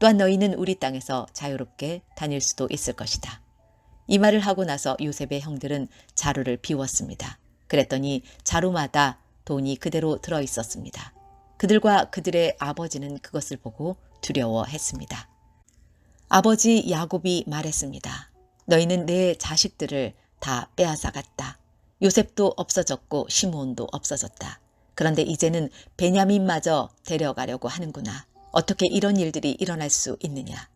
또한 너희는 우리 땅에서 자유롭게 다닐 수도 있을 것이다. 이 말을 하고 나서 요셉의 형들은 자루를 비웠습니다. 그랬더니 자루마다 돈이 그대로 들어있었습니다. 그들과 그들의 아버지는 그것을 보고 두려워했습니다. 아버지 야곱이 말했습니다. 너희는 내 자식들을 다 빼앗아갔다. 요셉도 없어졌고 시므온도 없어졌다. 그런데 이제는 베냐민마저 데려가려고 하는구나. 어떻게 이런 일들이 일어날 수 있느냐.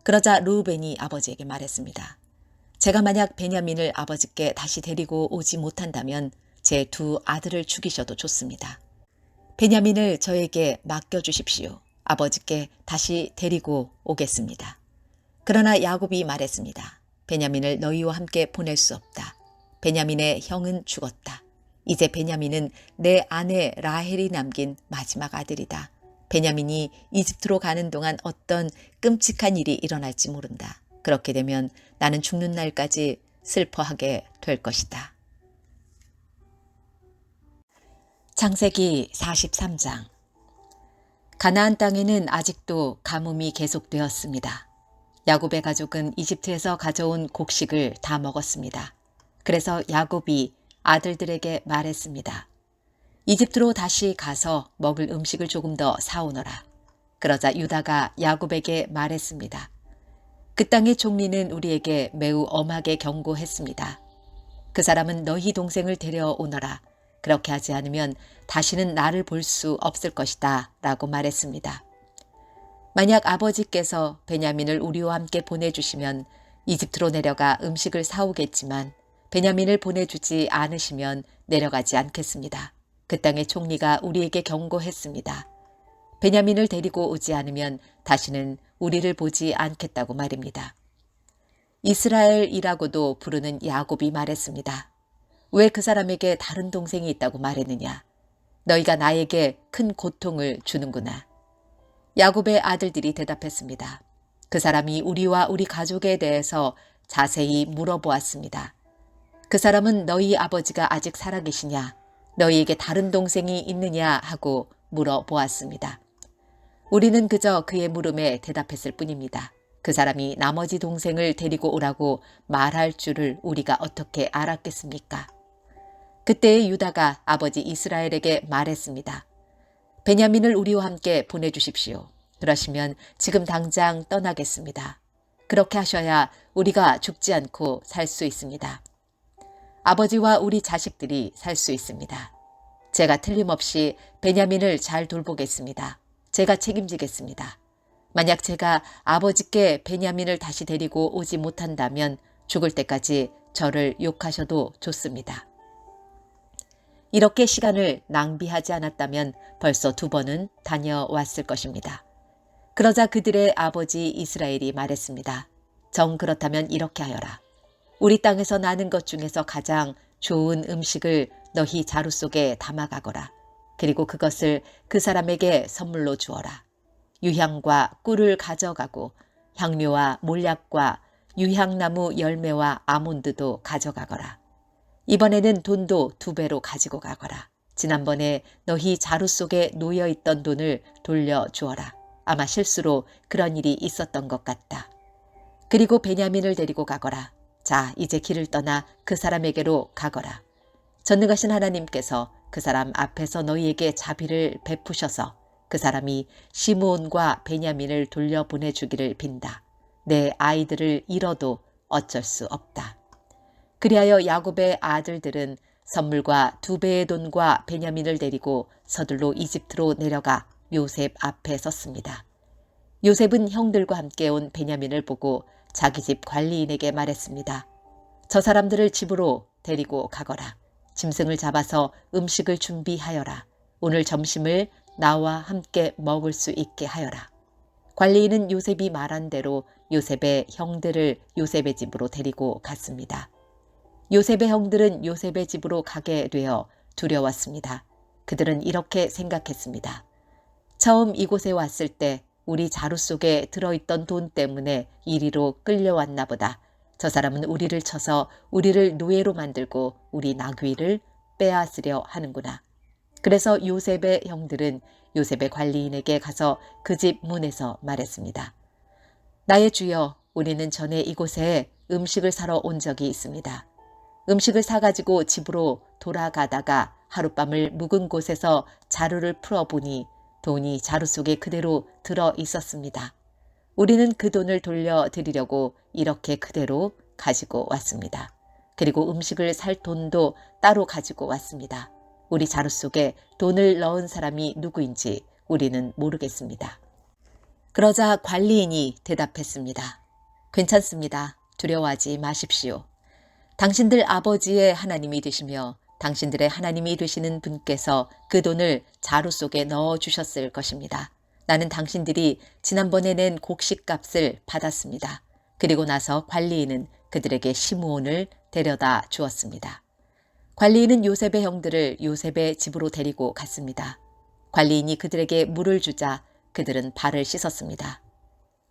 그러자 르우벤이 아버지에게 말했습니다. 제가 만약 베냐민을 아버지께 다시 데리고 오지 못한다면 제 두 아들을 죽이셔도 좋습니다. 베냐민을 저에게 맡겨주십시오. 아버지께 다시 데리고 오겠습니다. 그러나 야곱이 말했습니다. 베냐민을 너희와 함께 보낼 수 없다. 베냐민의 형은 죽었다. 이제 베냐민은 내 아내 라헬이 남긴 마지막 아들이다. 베냐민이 이집트로 가는 동안 어떤 끔찍한 일이 일어날지 모른다. 그렇게 되면 나는 죽는 날까지 슬퍼하게 될 것이다. 창세기 43장. 가나안 땅에는 아직도 가뭄이 계속되었습니다. 야곱의 가족은 이집트에서 가져온 곡식을 다 먹었습니다. 그래서 야곱이 아들들에게 말했습니다. 이집트로 다시 가서 먹을 음식을 조금 더 사오너라. 그러자 유다가 야곱에게 말했습니다. 그 땅의 총리는 우리에게 매우 엄하게 경고했습니다. 그 사람은 너희 동생을 데려오너라. 그렇게 하지 않으면 다시는 나를 볼 수 없을 것이다 라고 말했습니다. 만약 아버지께서 베냐민을 우리와 함께 보내주시면 이집트로 내려가 음식을 사오겠지만 베냐민을 보내주지 않으시면 내려가지 않겠습니다. 그 땅의 총리가 우리에게 경고했습니다. 베냐민을 데리고 오지 않으면 다시는 우리를 보지 않겠다고 말입니다. 이스라엘이라고도 부르는 야곱이 말했습니다. 왜 그 사람에게 다른 동생이 있다고 말했느냐? 너희가 나에게 큰 고통을 주는구나. 야곱의 아들들이 대답했습니다. 그 사람이 우리와 우리 가족에 대해서 자세히 물어보았습니다. 그 사람은 너희 아버지가 아직 살아계시냐? 너희에게 다른 동생이 있느냐? 하고 물어보았습니다. 우리는 그저 그의 물음에 대답했을 뿐입니다. 그 사람이 나머지 동생을 데리고 오라고 말할 줄을 우리가 어떻게 알았겠습니까? 그때 유다가 아버지 이스라엘에게 말했습니다. 베냐민을 우리와 함께 보내주십시오. 그러시면 지금 당장 떠나겠습니다. 그렇게 하셔야 우리가 죽지 않고 살 수 있습니다. 아버지와 우리 자식들이 살 수 있습니다. 제가 틀림없이 베냐민을 잘 돌보겠습니다. 제가 책임지겠습니다. 만약 제가 아버지께 베냐민을 다시 데리고 오지 못한다면 죽을 때까지 저를 욕하셔도 좋습니다. 이렇게 시간을 낭비하지 않았다면 벌써 2번은 다녀왔을 것입니다. 그러자 그들의 아버지 이스라엘이 말했습니다. 정 그렇다면 이렇게 하여라. 우리 땅에서 나는 것 중에서 가장 좋은 음식을 너희 자루 속에 담아가거라. 그리고 그것을 그 사람에게 선물로 주어라. 유향과 꿀을 가져가고 향료와 몰약과 유향나무 열매와 아몬드도 가져가거라. 이번에는 돈도 2배로 가지고 가거라. 지난번에 너희 자루 속에 놓여있던 돈을 돌려주어라. 아마 실수로 그런 일이 있었던 것 같다. 그리고 베냐민을 데리고 가거라. 자, 이제 길을 떠나 그 사람에게로 가거라. 전능하신 하나님께서 그 사람 앞에서 너희에게 자비를 베푸셔서 그 사람이 시므온과 베냐민을 돌려보내주기를 빈다. 내 아이들을 잃어도 어쩔 수 없다. 그리하여 야곱의 아들들은 선물과 2배의 돈과 베냐민을 데리고 서둘러 이집트로 내려가 요셉 앞에 섰습니다. 요셉은 형들과 함께 온 베냐민을 보고 자기 집 관리인에게 말했습니다. 저 사람들을 집으로 데리고 가거라. 짐승을 잡아서 음식을 준비하여라. 오늘 점심을 나와 함께 먹을 수 있게 하여라. 관리인은 요셉이 말한 대로 요셉의 형들을 요셉의 집으로 데리고 갔습니다. 요셉의 형들은 요셉의 집으로 가게 되어 두려웠습니다. 그들은 이렇게 생각했습니다. 처음 이곳에 왔을 때 우리 자루 속에 들어있던 돈 때문에 이리로 끌려왔나 보다. 저 사람은 우리를 쳐서 우리를 노예로 만들고 우리 나귀를 빼앗으려 하는구나. 그래서 요셉의 형들은 요셉의 관리인에게 가서 그 집 문에서 말했습니다. 나의 주여, 우리는 전에 이곳에 음식을 사러 온 적이 있습니다. 음식을 사가지고 집으로 돌아가다가 하룻밤을 묵은 곳에서 자루를 풀어보니 돈이 자루 속에 그대로 들어 있었습니다. 우리는 그 돈을 돌려드리려고 이렇게 그대로 가지고 왔습니다. 그리고 음식을 살 돈도 따로 가지고 왔습니다. 우리 자루 속에 돈을 넣은 사람이 누구인지 우리는 모르겠습니다. 그러자 관리인이 대답했습니다. 괜찮습니다. 두려워하지 마십시오. 당신들 아버지의 하나님이 되시며 당신들의 하나님이 되시는 분께서 그 돈을 자루 속에 넣어주셨을 것입니다. 나는 당신들이 지난번에 낸 곡식값을 받았습니다. 그리고 나서 관리인은 그들에게 시므온을 데려다 주었습니다. 관리인은 요셉의 형들을 요셉의 집으로 데리고 갔습니다. 관리인이 그들에게 물을 주자 그들은 발을 씻었습니다.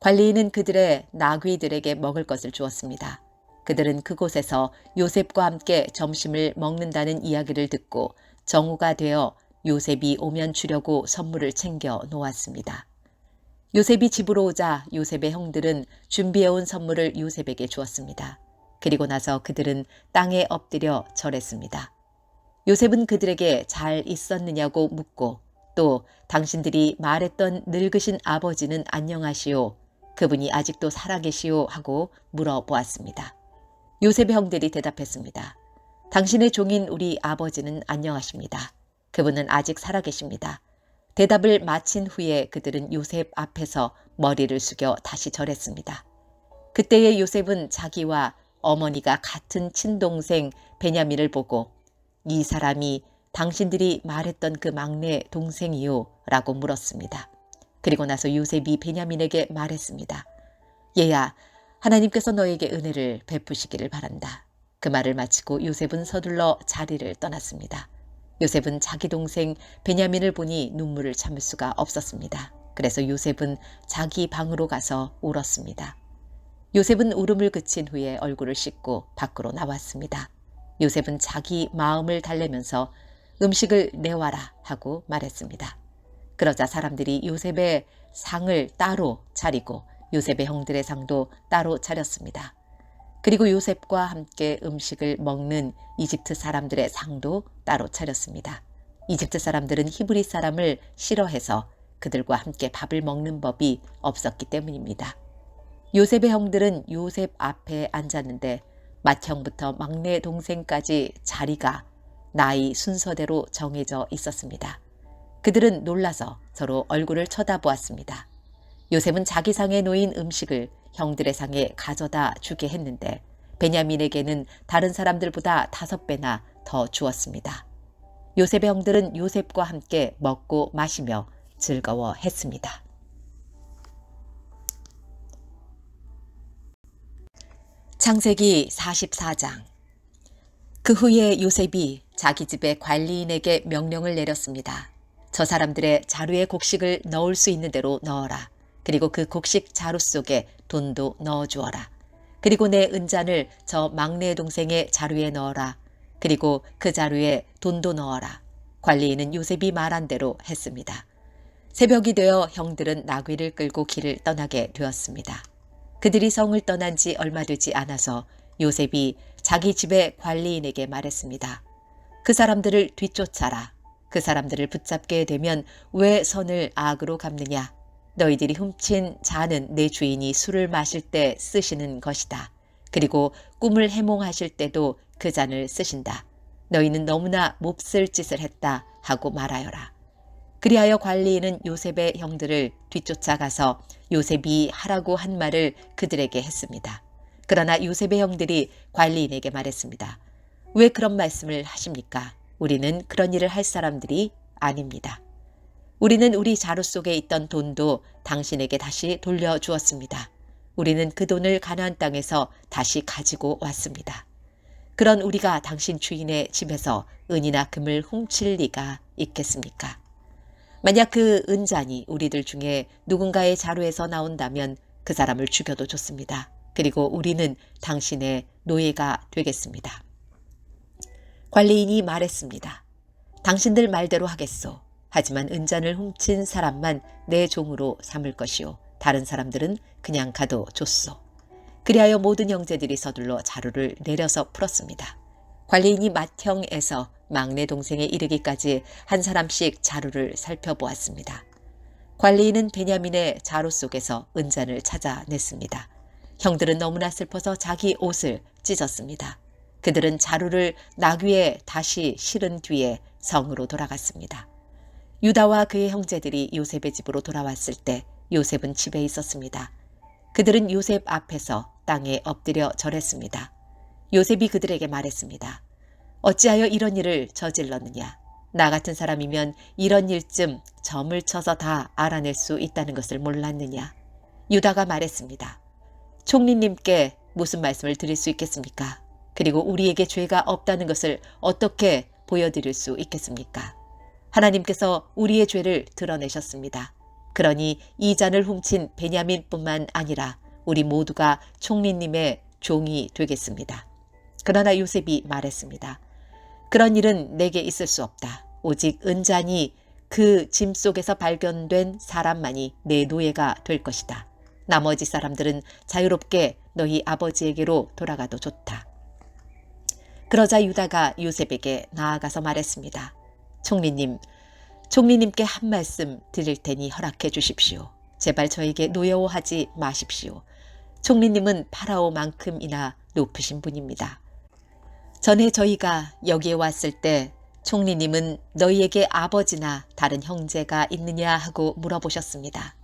관리인은 그들의 나귀들에게 먹을 것을 주었습니다. 그들은 그곳에서 요셉과 함께 점심을 먹는다는 이야기를 듣고 정오가 되어 요셉이 오면 주려고 선물을 챙겨 놓았습니다. 요셉이 집으로 오자 요셉의 형들은 준비해온 선물을 요셉에게 주었습니다. 그리고 나서 그들은 땅에 엎드려 절했습니다. 요셉은 그들에게 잘 있었느냐고 묻고 또 당신들이 말했던 늙으신 아버지는 안녕하시오. 그분이 아직도 살아계시오 하고 물어보았습니다. 요셉의 형들이 대답했습니다. 당신의 종인 우리 아버지는 안녕하십니다. 그분은 아직 살아계십니다. 대답을 마친 후에 그들은 요셉 앞에서 머리를 숙여 다시 절했습니다. 그때의 요셉은 자기와 어머니가 같은 친동생 베냐민을 보고 이 사람이 당신들이 말했던 그 막내 동생이요? 라고 물었습니다. 그리고 나서 요셉이 베냐민에게 말했습니다. 얘야, 하나님께서 너에게 은혜를 베푸시기를 바란다. 그 말을 마치고 요셉은 서둘러 자리를 떠났습니다. 요셉은 자기 동생 베냐민을 보니 눈물을 참을 수가 없었습니다. 그래서 요셉은 자기 방으로 가서 울었습니다. 요셉은 울음을 그친 후에 얼굴을 씻고 밖으로 나왔습니다. 요셉은 자기 마음을 달래면서 음식을 내와라 하고 말했습니다. 그러자 사람들이 요셉의 상을 따로 차리고 요셉의 형들의 상도 따로 차렸습니다. 그리고 요셉과 함께 음식을 먹는 이집트 사람들의 상도 따로 차렸습니다. 이집트 사람들은 히브리 사람을 싫어해서 그들과 함께 밥을 먹는 법이 없었기 때문입니다. 요셉의 형들은 요셉 앞에 앉았는데 맏형부터 막내 동생까지 자리가 나이 순서대로 정해져 있었습니다. 그들은 놀라서 서로 얼굴을 쳐다보았습니다. 요셉은 자기 상에 놓인 음식을 형들의 상에 가져다 주게 했는데 베냐민에게는 다른 사람들보다 5배나 더 주었습니다. 요셉의 형들은 요셉과 함께 먹고 마시며 즐거워했습니다. 창세기 44장. 그 후에 요셉이 자기 집의 관리인에게 명령을 내렸습니다. 저 사람들의 자루에 곡식을 넣을 수 있는 대로 넣어라. 그리고 그 곡식 자루 속에 돈도 넣어주어라. 그리고 내 은잔을 저 막내 동생의 자루에 넣어라. 그리고 그 자루에 돈도 넣어라. 관리인은 요셉이 말한 대로 했습니다. 새벽이 되어 형들은 나귀를 끌고 길을 떠나게 되었습니다. 그들이 성을 떠난 지 얼마 되지 않아서 요셉이 자기 집의 관리인에게 말했습니다. 그 사람들을 뒤쫓아라. 그 사람들을 붙잡게 되면 왜 선을 악으로 갚느냐. 너희들이 훔친 잔은 내 주인이 술을 마실 때 쓰시는 것이다. 그리고 꿈을 해몽하실 때도 그 잔을 쓰신다. 너희는 너무나 몹쓸 짓을 했다 하고 말하여라. 그리하여 관리인은 요셉의 형들을 뒤쫓아가서 요셉이 하라고 한 말을 그들에게 했습니다. 그러나 요셉의 형들이 관리인에게 말했습니다. 왜 그런 말씀을 하십니까? 우리는 그런 일을 할 사람들이 아닙니다. 우리는 우리 자루 속에 있던 돈도 당신에게 다시 돌려주었습니다. 우리는 그 돈을 가나안 땅에서 다시 가지고 왔습니다. 그런 우리가 당신 주인의 집에서 은이나 금을 훔칠 리가 있겠습니까? 만약 그 은잔이 우리들 중에 누군가의 자루에서 나온다면 그 사람을 죽여도 좋습니다. 그리고 우리는 당신의 노예가 되겠습니다. 관리인이 말했습니다. 당신들 말대로 하겠소. 하지만 은잔을 훔친 사람만 내 종으로 삼을 것이요. 다른 사람들은 그냥 가도 좋소. 그리하여 모든 형제들이 서둘러 자루를 내려서 풀었습니다. 관리인이 맏형에서 막내 동생에 이르기까지 한 사람씩 자루를 살펴보았습니다. 관리인은 베냐민의 자루 속에서 은잔을 찾아냈습니다. 형들은 너무나 슬퍼서 자기 옷을 찢었습니다. 그들은 자루를 나귀에 다시 실은 뒤에 성으로 돌아갔습니다. 유다와 그의 형제들이 요셉의 집으로 돌아왔을 때 요셉은 집에 있었습니다. 그들은 요셉 앞에서 땅에 엎드려 절했습니다. 요셉이 그들에게 말했습니다. 어찌하여 이런 일을 저질렀느냐? 나 같은 사람이면 이런 일쯤 점을 쳐서 다 알아낼 수 있다는 것을 몰랐느냐? 유다가 말했습니다. 총리님께 무슨 말씀을 드릴 수 있겠습니까? 그리고 우리에게 죄가 없다는 것을 어떻게 보여드릴 수 있겠습니까? 하나님께서 우리의 죄를 드러내셨습니다. 그러니 이 잔을 훔친 베냐민뿐만 아니라 우리 모두가 총리님의 종이 되겠습니다. 그러나 요셉이 말했습니다. 그런 일은 내게 있을 수 없다. 오직 은잔이 그 짐 속에서 발견된 사람만이 내 노예가 될 것이다. 나머지 사람들은 자유롭게 너희 아버지에게로 돌아가도 좋다. 그러자 유다가 요셉에게 나아가서 말했습니다. 총리님께 한 말씀 드릴 테니 허락해 주십시오. 제발 저에게 노여워하지 마십시오. 총리님은 파라오만큼이나 높으신 분입니다. 전에 저희가 여기에 왔을 때 총리님은 너희에게 아버지나 다른 형제가 있느냐 하고 물어보셨습니다.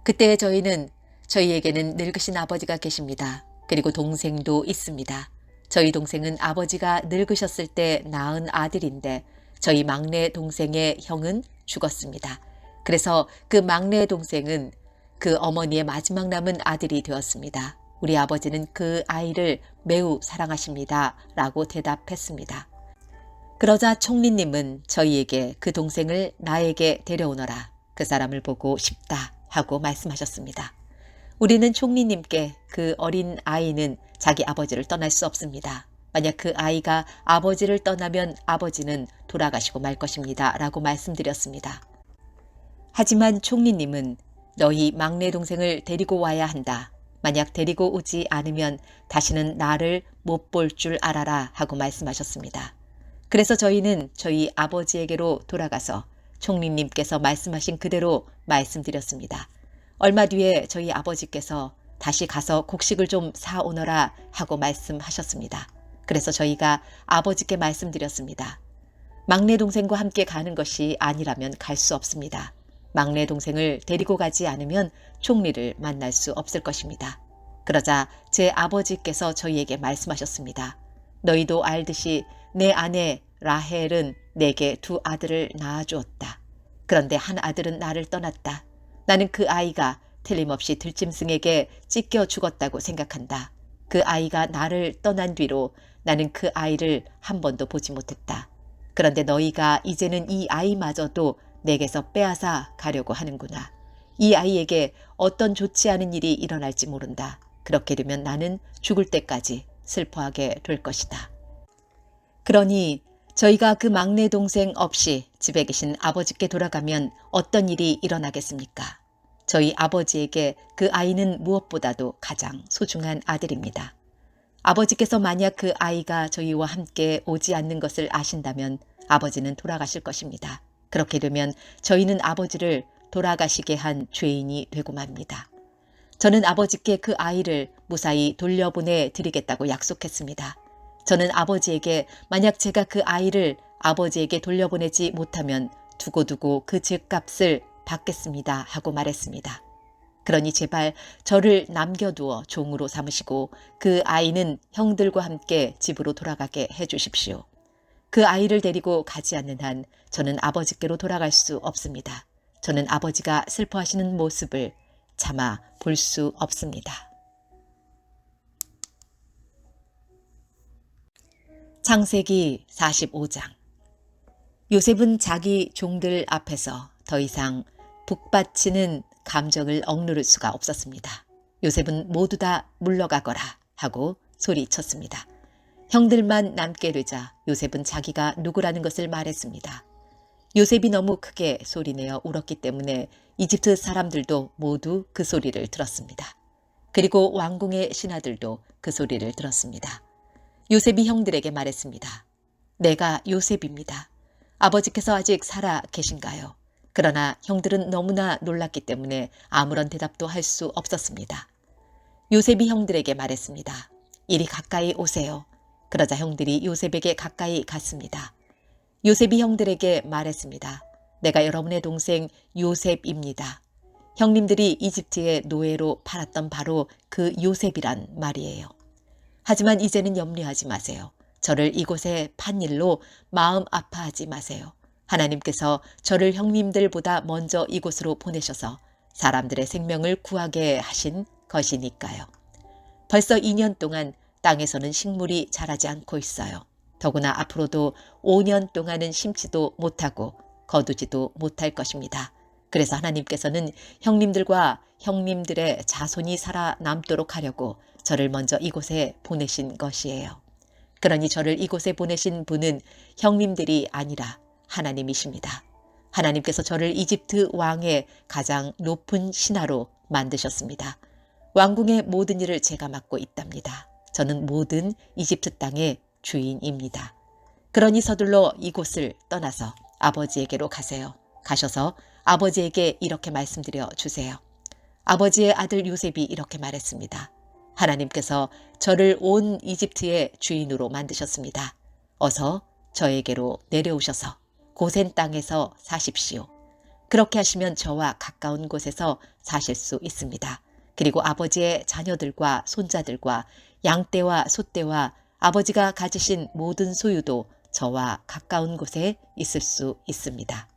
그때 저희에게는 늙으신 아버지가 계십니다. 그리고 동생도 있습니다. 저희 동생은 아버지가 늙으셨을 때 낳은 아들인데 저희 막내 동생의 형은 죽었습니다. 그래서 그 막내 동생은 그 어머니의 마지막 남은 아들이 되었습니다. 우리 아버지는 그 아이를 매우 사랑하십니다. 라고 대답했습니다. 그러자 총리님은 저희에게 그 동생을 나에게 데려오너라. 그 사람을 보고 싶다 하고 말씀하셨습니다. 우리는 총리님께 그 어린 아이는 자기 아버지를 떠날 수 없습니다. 만약 그 아이가 아버지를 떠나면 아버지는 돌아가시고 말 것입니다. 라고 말씀드렸습니다. 하지만 총리님은 너희 막내 동생을 데리고 와야 한다. 만약 데리고 오지 않으면 다시는 나를 못 볼 줄 알아라 하고 말씀하셨습니다. 그래서 저희는 저희 아버지에게로 돌아가서 총리님께서 말씀하신 그대로 말씀드렸습니다. 얼마 뒤에 저희 아버지께서 다시 가서 곡식을 좀 사오너라 하고 말씀하셨습니다. 그래서 저희가 아버지께 말씀드렸습니다. 막내 동생과 함께 가는 것이 아니라면 갈 수 없습니다. 막내 동생을 데리고 가지 않으면 총리를 만날 수 없을 것입니다. 그러자 제 아버지께서 저희에게 말씀하셨습니다. 너희도 알듯이 내 아내 라헬은 내게 두 아들을 낳아주었다. 그런데 한 아들은 나를 떠났다. 나는 그 아이가 틀림없이 들짐승에게 찢겨 죽었다고 생각한다. 그 아이가 나를 떠난 뒤로 나는 그 아이를 한 번도 보지 못했다. 그런데 너희가 이제는 이 아이마저도 내게서 빼앗아 가려고 하는구나. 이 아이에게 어떤 좋지 않은 일이 일어날지 모른다. 그렇게 되면 나는 죽을 때까지 슬퍼하게 될 것이다. 그러니 저희가 그 막내 동생 없이 집에 계신 아버지께 돌아가면 어떤 일이 일어나겠습니까? 저희 아버지에게 그 아이는 무엇보다도 가장 소중한 아들입니다. 아버지께서 만약 그 아이가 저희와 함께 오지 않는 것을 아신다면 아버지는 돌아가실 것입니다. 그렇게 되면 저희는 아버지를 돌아가시게 한 죄인이 되고 맙니다. 저는 아버지께 그 아이를 무사히 돌려보내 드리겠다고 약속했습니다. 저는 아버지에게 만약 제가 그 아이를 아버지에게 돌려보내지 못하면 두고두고 그 죄값을 받겠습니다 하고 말했습니다. 그러니 제발 저를 남겨두어 종으로 삼으시고 그 아이는 형들과 함께 집으로 돌아가게 해주십시오. 그 아이를 데리고 가지 않는 한 저는 아버지께로 돌아갈 수 없습니다. 저는 아버지가 슬퍼하시는 모습을 차마 볼 수 없습니다. 창세기 45장. 요셉은 자기 종들 앞에서 더 이상 북받치는 감정을 억누를 수가 없었습니다. 요셉은 모두 다 물러가거라 하고 소리쳤습니다. 형들만 남게 되자 요셉은 자기가 누구라는 것을 말했습니다. 요셉이 너무 크게 소리내어 울었기 때문에 이집트 사람들도 모두 그 소리를 들었습니다. 그리고 왕궁의 신하들도 그 소리를 들었습니다. 요셉이 형들에게 말했습니다. 내가 요셉입니다. 아버지께서 아직 살아 계신가요? 그러나 형들은 너무나 놀랐기 때문에 아무런 대답도 할 수 없었습니다. 요셉이 형들에게 말했습니다. 이리 가까이 오세요. 그러자 형들이 요셉에게 가까이 갔습니다. 요셉이 형들에게 말했습니다. 내가 여러분의 동생 요셉입니다. 형님들이 이집트의 노예로 팔았던 바로 그 요셉이란 말이에요. 하지만 이제는 염려하지 마세요. 저를 이곳에 판 일로 마음 아파하지 마세요. 하나님께서 저를 형님들보다 먼저 이곳으로 보내셔서 사람들의 생명을 구하게 하신 것이니까요. 벌써 2년 동안 땅에서는 식물이 자라지 않고 있어요. 더구나 앞으로도 5년 동안은 심지도 못하고 거두지도 못할 것입니다. 그래서 하나님께서는 형님들과 형님들의 자손이 살아남도록 하려고 저를 먼저 이곳에 보내신 것이에요. 그러니 저를 이곳에 보내신 분은 형님들이 아니라 하나님이십니다. 하나님께서 저를 이집트 왕의 가장 높은 신하로 만드셨습니다. 왕궁의 모든 일을 제가 맡고 있답니다. 저는 모든 이집트 땅의 주인입니다. 그러니 서둘러 이곳을 떠나서 아버지에게로 가세요. 가셔서 아버지에게 이렇게 말씀드려 주세요. 아버지의 아들 요셉이 이렇게 말했습니다. 하나님께서 저를 온 이집트의 주인으로 만드셨습니다. 어서 저에게로 내려오셔서 고센 땅에서 사십시오. 그렇게 하시면 저와 가까운 곳에서 사실 수 있습니다. 그리고 아버지의 자녀들과 손자들과 양떼와 소떼와 아버지가 가지신 모든 소유도 저와 가까운 곳에 있을 수 있습니다.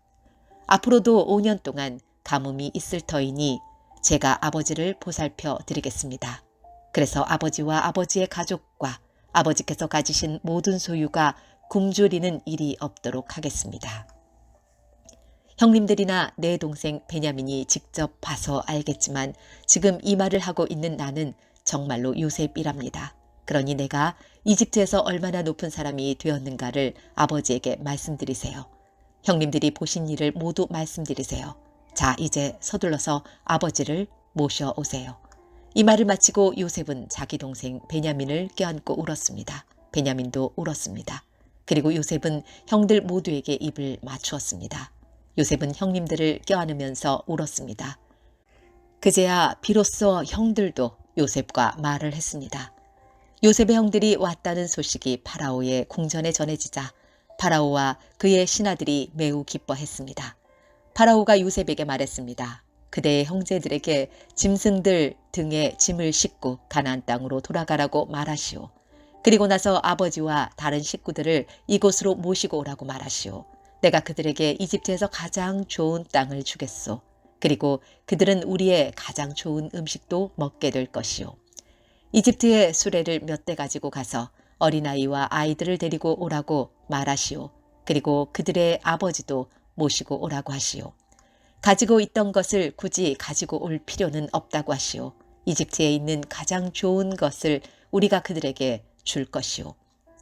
앞으로도 5년 동안 가뭄이 있을 터이니 제가 아버지를 보살펴 드리겠습니다. 그래서 아버지와 아버지의 가족과 아버지께서 가지신 모든 소유가 굶주리는 일이 없도록 하겠습니다. 형님들이나 내 동생 베냐민이 직접 봐서 알겠지만 지금 이 말을 하고 있는 나는 정말로 요셉이랍니다. 그러니 내가 이집트에서 얼마나 높은 사람이 되었는가를 아버지에게 말씀드리세요. 형님들이 보신 일을 모두 말씀드리세요. 자, 이제 서둘러서 아버지를 모셔오세요. 이 말을 마치고 요셉은 자기 동생 베냐민을 껴안고 울었습니다. 베냐민도 울었습니다. 그리고 요셉은 형들 모두에게 입을 맞추었습니다. 요셉은 형님들을 껴안으면서 울었습니다. 그제야 비로소 형들도 요셉과 말을 했습니다. 요셉의 형들이 왔다는 소식이 파라오의 궁전에 전해지자 파라오와 그의 신하들이 매우 기뻐했습니다. 파라오가 요셉에게 말했습니다. 그대의 형제들에게 짐승들 등에 짐을 싣고 가나안 땅으로 돌아가라고 말하시오. 그리고 나서 아버지와 다른 식구들을 이곳으로 모시고 오라고 말하시오. 내가 그들에게 이집트에서 가장 좋은 땅을 주겠소. 그리고 그들은 우리의 가장 좋은 음식도 먹게 될 것이오. 이집트에 수레를 몇 대 가지고 가서 어린아이와 아이들을 데리고 오라고 말하시오. 그리고 그들의 아버지도 모시고 오라고 하시오. 가지고 있던 것을 굳이 가지고 올 필요는 없다고 하시오. 이집트에 있는 가장 좋은 것을 우리가 그들에게 줄 것이오.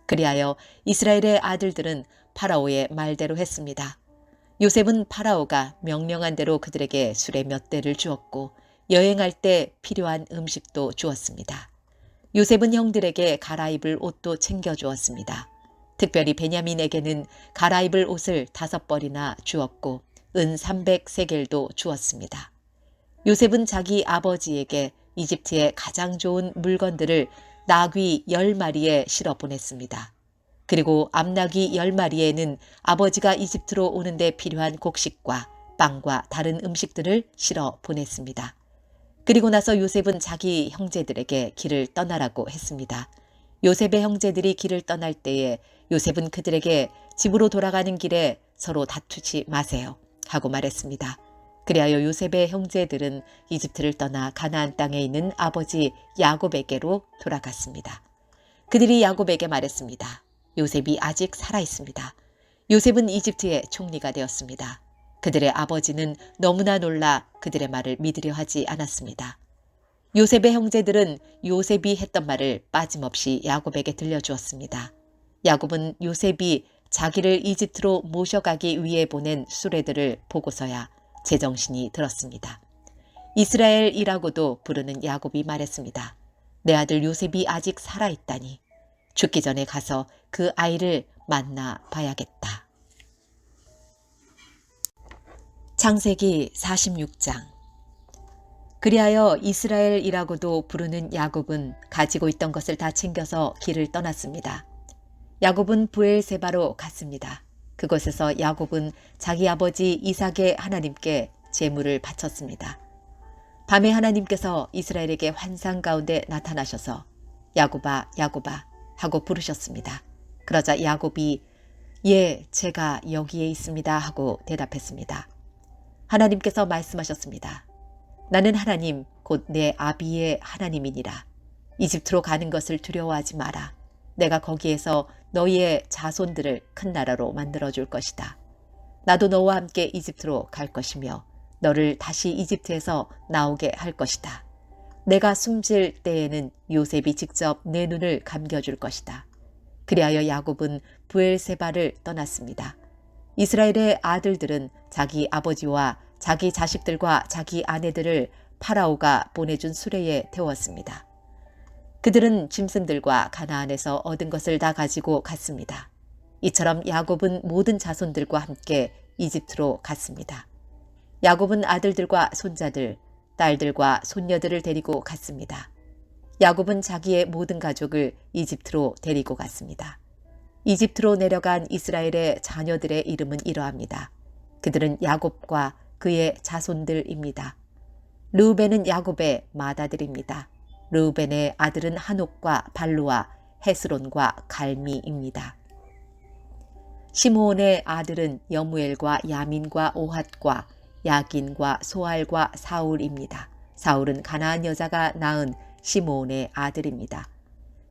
그리하여 이스라엘의 아들들은 파라오의 말대로 했습니다. 요셉은 파라오가 명령한 대로 그들에게 수레 몇 대를 주었고 여행할 때 필요한 음식도 주었습니다. 요셉은 형들에게 갈아입을 옷도 챙겨주었습니다. 특별히 베냐민에게는 갈아입을 옷을 5벌이나 주었고 은 300세겔도 주었습니다. 요셉은 자기 아버지에게 이집트의 가장 좋은 물건들을 나귀 10마리에 실어 보냈습니다. 그리고 암나귀 10마리에는 아버지가 이집트로 오는데 필요한 곡식과 빵과 다른 음식들을 실어 보냈습니다. 그리고 나서 요셉은 자기 형제들에게 길을 떠나라고 했습니다. 요셉의 형제들이 길을 떠날 때에 요셉은 그들에게 집으로 돌아가는 길에 서로 다투지 마세요 하고 말했습니다. 그리하여 요셉의 형제들은 이집트를 떠나 가나안 땅에 있는 아버지 야곱에게로 돌아갔습니다. 그들이 야곱에게 말했습니다. 요셉이 아직 살아있습니다. 요셉은 이집트의 총리가 되었습니다. 그들의 아버지는 너무나 놀라 그들의 말을 믿으려 하지 않았습니다. 요셉의 형제들은 요셉이 했던 말을 빠짐없이 야곱에게 들려주었습니다. 야곱은 요셉이 자기를 이집트로 모셔가기 위해 보낸 수레들을 보고서야 제정신이 들었습니다. 이스라엘이라고도 부르는 야곱이 말했습니다. 내 아들 요셉이 아직 살아있다니 죽기 전에 가서 그 아이를 만나 봐야겠다. 창세기 46장. 그리하여 이스라엘이라고도 부르는 야곱은 가지고 있던 것을 다 챙겨서 길을 떠났습니다. 야곱은 브엘세바로 갔습니다. 그곳에서 야곱은 자기 아버지 이삭의 하나님께 제물을 바쳤습니다. 밤에 하나님께서 이스라엘에게 환상 가운데 나타나셔서 야곱아 야곱아 하고 부르셨습니다. 그러자 야곱이 예, 제가 여기에 있습니다 하고 대답했습니다. 하나님께서 말씀하셨습니다. 나는 하나님 곧 내 아비의 하나님이니라. 이집트로 가는 것을 두려워하지 마라. 내가 거기에서 너희의 자손들을 큰 나라로 만들어줄 것이다. 나도 너와 함께 이집트로 갈 것이며 너를 다시 이집트에서 나오게 할 것이다. 내가 숨질 때에는 요셉이 직접 내 눈을 감겨줄 것이다. 그리하여 야곱은 브엘세바를 떠났습니다. 이스라엘의 아들들은 자기 아버지와 자기 자식들과 자기 아내들을 파라오가 보내준 수레에 태웠습니다. 그들은 짐승들과 가나안에서 얻은 것을 다 가지고 갔습니다. 이처럼 야곱은 모든 자손들과 함께 이집트로 갔습니다. 야곱은 아들들과 손자들, 딸들과 손녀들을 데리고 갔습니다. 야곱은 자기의 모든 가족을 이집트로 데리고 갔습니다. 이집트로 내려간 이스라엘의 자녀들의 이름은 이러합니다. 그들은 야곱과 그의 자손들입니다. 르우벤은 야곱의 맏아들입니다. 르우벤의 아들은 한옥과 발루와 헤스론과 갈미입니다. 시므온의 아들은 여무엘과 야민과 오핫과 야긴과 소알과 사울입니다. 사울은 가나안 여자가 낳은 시므온의 아들입니다.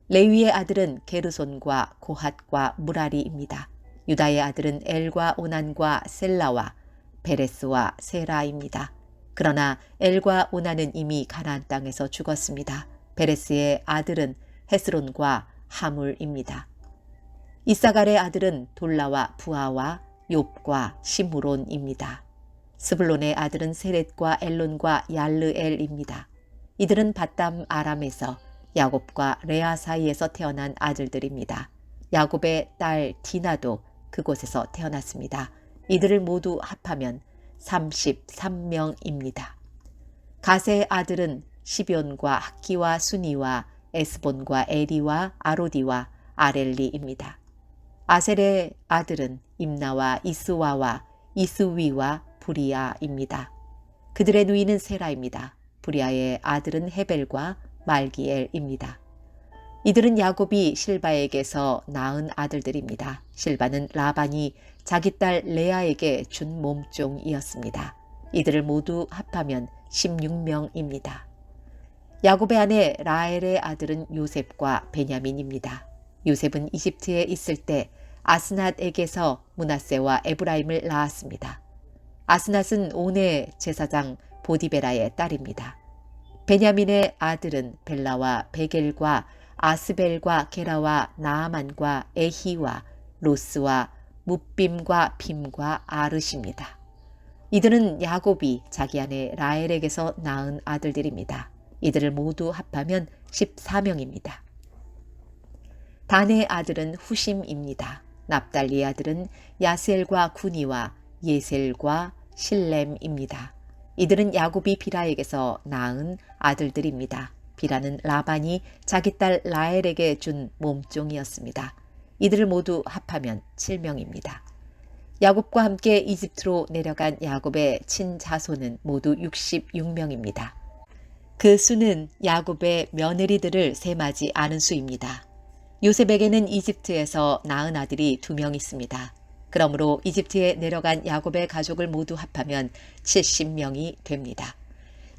레위의 아들은 게르손과 고핫과 무라리입니다. 유다의 아들은 엘과 오난과 셀라와 베레스와 세라입니다. 그러나 엘과 오난은 이미 가나안 땅에서 죽었습니다. 베레스의 아들은 헤스론과 하물입니다. 이사갈의 아들은 돌라와 부하와 욥과 시므론입니다. 스불론의 아들은 세렛과 엘론과 얄르엘입니다. 이들은 밧담 아람에서 야곱과 레아 사이에서 태어난 아들들입니다. 야곱의 딸 디나도 그곳에서 태어났습니다. 이들을 모두 합하면 33명입니다. 가세의 아들은 시뵈과 학기와 수니와 에스본과 에리와 아로디와 아렐리입니다. 아셀의 아들은 임나와 이스와와 이스위와 부리아입니다. 그들의 누이는 세라입니다. 부리아의 아들은 헤벨과 말기엘입니다. 이들은 야곱이 실바에게서 낳은 아들들입니다. 실바는 라반이 자기 딸 레아에게 준 몸종이었습니다. 이들을 모두 합하면 16명입니다. 야곱의 아내 라헬의 아들은 요셉과 베냐민입니다. 요셉은 이집트에 있을 때 아스낫에게서 므낫세와 에브라임을 낳았습니다. 아스낫은 온의 제사장 보디베라의 딸입니다. 베냐민의 아들은 벨라와 베겔과 아스벨과 게라와 나아만과 에히와 로스와 뭇빔과 빔과 아르십니다. 이들은 야곱이 자기 아내 라헬에게서 낳은 아들들입니다. 이들을 모두 합하면 14명입니다. 단의 아들은 후심입니다. 납달리의 아들은 야셀과 구니와 예셀과 실렘입니다. 이들은 야곱이 비라에게서 낳은 아들들입니다. 비라는 라반이 자기 딸 라헬에게 준 몸종이었습니다. 이들을 모두 합하면 7명입니다. 야곱과 함께 이집트로 내려간 야곱의 친자손은 모두 66명입니다. 그 수는 야곱의 며느리들을 셈하지 않은 수입니다. 요셉에게는 이집트에서 낳은 아들이 2명 있습니다. 그러므로 이집트에 내려간 야곱의 가족을 모두 합하면 70명이 됩니다.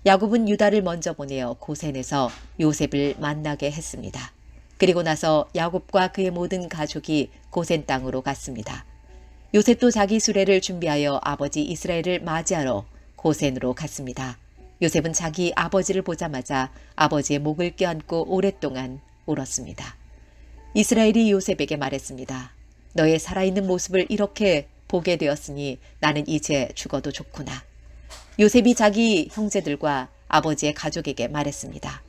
야곱은 유다를 먼저 보내어 고센에서 요셉을 만나게 했습니다. 그리고 나서 야곱과 그의 모든 가족이 고센 땅으로 갔습니다. 요셉도 자기 수레를 준비하여 아버지 이스라엘을 맞이하러 고센으로 갔습니다. 요셉은 자기 아버지를 보자마자 아버지의 목을 껴안고 오랫동안 울었습니다. 이스라엘이 요셉에게 말했습니다. 너의 살아있는 모습을 이렇게 보게 되었으니 나는 이제 죽어도 좋구나. 요셉이 자기 형제들과 아버지의 가족에게 말했습니다.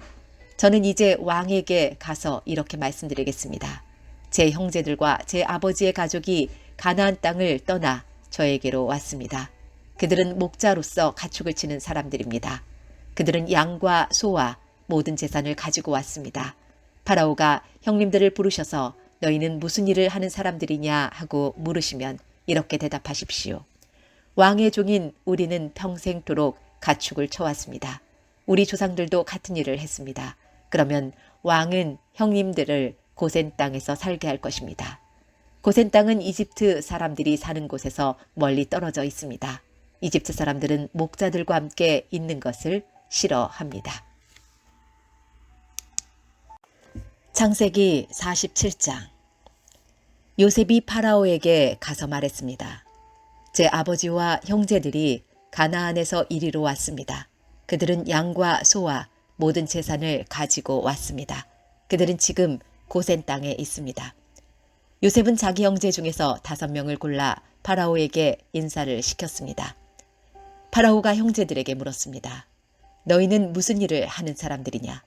저는 이제 왕에게 가서 이렇게 말씀드리겠습니다. 제 형제들과 제 아버지의 가족이 가나안 땅을 떠나 저에게로 왔습니다. 그들은 목자로서 가축을 치는 사람들입니다. 그들은 양과 소와 모든 재산을 가지고 왔습니다. 파라오가 형님들을 부르셔서 너희는 무슨 일을 하는 사람들이냐 하고 물으시면 이렇게 대답하십시오. 왕의 종인 우리는 평생토록 가축을 쳐왔습니다. 우리 조상들도 같은 일을 했습니다. 그러면 왕은 형님들을 고센 땅에서 살게 할 것입니다. 고센 땅은 이집트 사람들이 사는 곳에서 멀리 떨어져 있습니다. 이집트 사람들은 목자들과 함께 있는 것을 싫어합니다. 창세기 47장. 요셉이 파라오에게 가서 말했습니다. 제 아버지와 형제들이 가나안에서 이리로 왔습니다. 그들은 양과 소와 모든 재산을 가지고 왔습니다. 그들은 지금 고센 땅에 있습니다. 요셉은 자기 형제 중에서 5명을 골라 파라오에게 인사를 시켰습니다. 파라오가 형제들에게 물었습니다. 너희는 무슨 일을 하는 사람들이냐?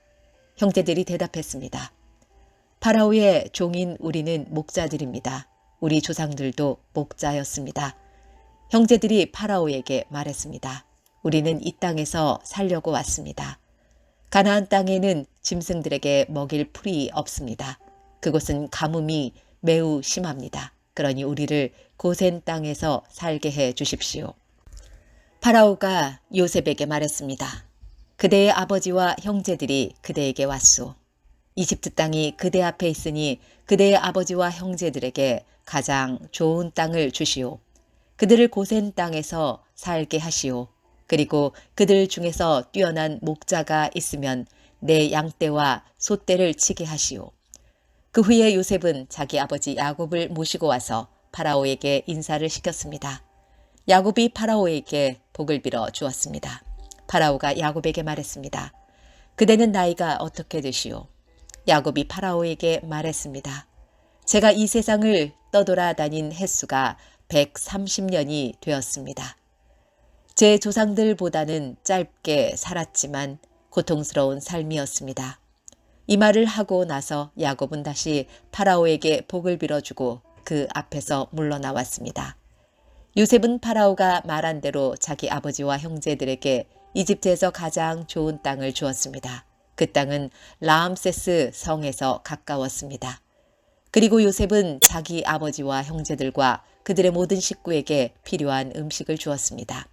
형제들이 대답했습니다. 파라오의 종인 우리는 목자들입니다. 우리 조상들도 목자였습니다. 형제들이 파라오에게 말했습니다. 우리는 이 땅에서 살려고 왔습니다. 가나안 땅에는 짐승들에게 먹일 풀이 없습니다. 그곳은 가뭄이 매우 심합니다. 그러니 우리를 고센 땅에서 살게 해 주십시오. 파라오가 요셉에게 말했습니다. 그대의 아버지와 형제들이 그대에게 왔소. 이집트 땅이 그대 앞에 있으니 그대의 아버지와 형제들에게 가장 좋은 땅을 주시오. 그들을 고센 땅에서 살게 하시오. 그리고 그들 중에서 뛰어난 목자가 있으면 내 양떼와 소떼를 치게 하시오. 그 후에 요셉은 자기 아버지 야곱을 모시고 와서 파라오에게 인사를 시켰습니다. 야곱이 파라오에게 복을 빌어 주었습니다. 파라오가 야곱에게 말했습니다. 그대는 나이가 어떻게 되시오? 야곱이 파라오에게 말했습니다. 제가 이 세상을 떠돌아다닌 횟수가 130년이 되었습니다. 제 조상들보다는 짧게 살았지만 고통스러운 삶이었습니다. 이 말을 하고 나서 야곱은 다시 파라오에게 복을 빌어주고 그 앞에서 물러나왔습니다. 요셉은 파라오가 말한 대로 자기 아버지와 형제들에게 이집트에서 가장 좋은 땅을 주었습니다. 그 땅은 라암세스 성에서 가까웠습니다. 그리고 요셉은 자기 아버지와 형제들과 그들의 모든 식구에게 필요한 음식을 주었습니다.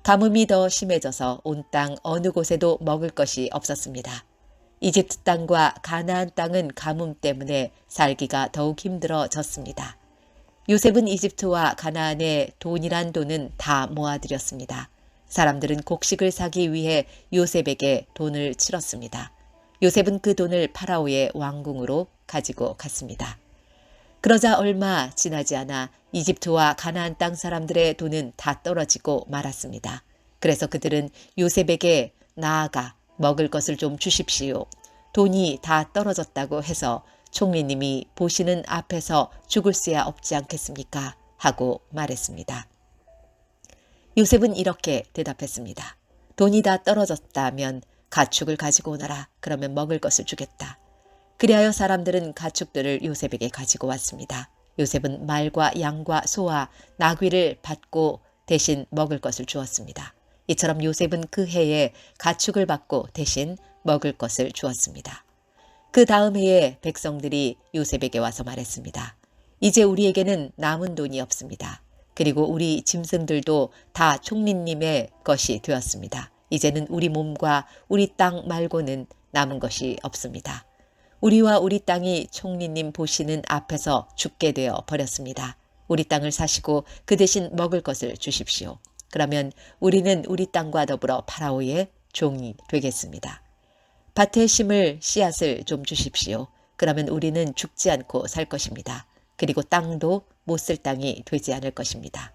가뭄이 더 심해져서 온 땅 어느 곳에도 먹을 것이 없었습니다. 이집트 땅과 가나안 땅은 가뭄 때문에 살기가 더욱 힘들어졌습니다. 요셉은 이집트와 가나안에 돈이란 돈은 다 모아들였습니다. 사람들은 곡식을 사기 위해 요셉에게 돈을 치렀습니다. 요셉은 그 돈을 파라오의 왕궁으로 가지고 갔습니다. 그러자 얼마 지나지 않아 이집트와 가나안 땅 사람들의 돈은 다 떨어지고 말았습니다. 그래서 그들은 요셉에게 나아가 먹을 것을 좀 주십시오. 돈이 다 떨어졌다고 해서 총리님이 보시는 앞에서 죽을 수야 없지 않겠습니까? 하고 말했습니다. 요셉은 이렇게 대답했습니다. 돈이 다 떨어졌다면 가축을 가지고 오너라. 그러면 먹을 것을 주겠다. 그리하여 사람들은 가축들을 요셉에게 가지고 왔습니다. 요셉은 말과 양과 소와 나귀를 받고 대신 먹을 것을 주었습니다. 이처럼 요셉은 그 해에 가축을 받고 대신 먹을 것을 주었습니다. 그 다음 해에 백성들이 요셉에게 와서 말했습니다. 이제 우리에게는 남은 돈이 없습니다. 그리고 우리 짐승들도 다 총리님의 것이 되었습니다. 이제는 우리 몸과 우리 땅 말고는 남은 것이 없습니다. 우리와 우리 땅이 총리님 보시는 앞에서 죽게 되어 버렸습니다. 우리 땅을 사시고 그 대신 먹을 것을 주십시오. 그러면 우리는 우리 땅과 더불어 파라오의 종이 되겠습니다. 밭에 심을 씨앗을 좀 주십시오. 그러면 우리는 죽지 않고 살 것입니다. 그리고 땅도 못 쓸 땅이 되지 않을 것입니다.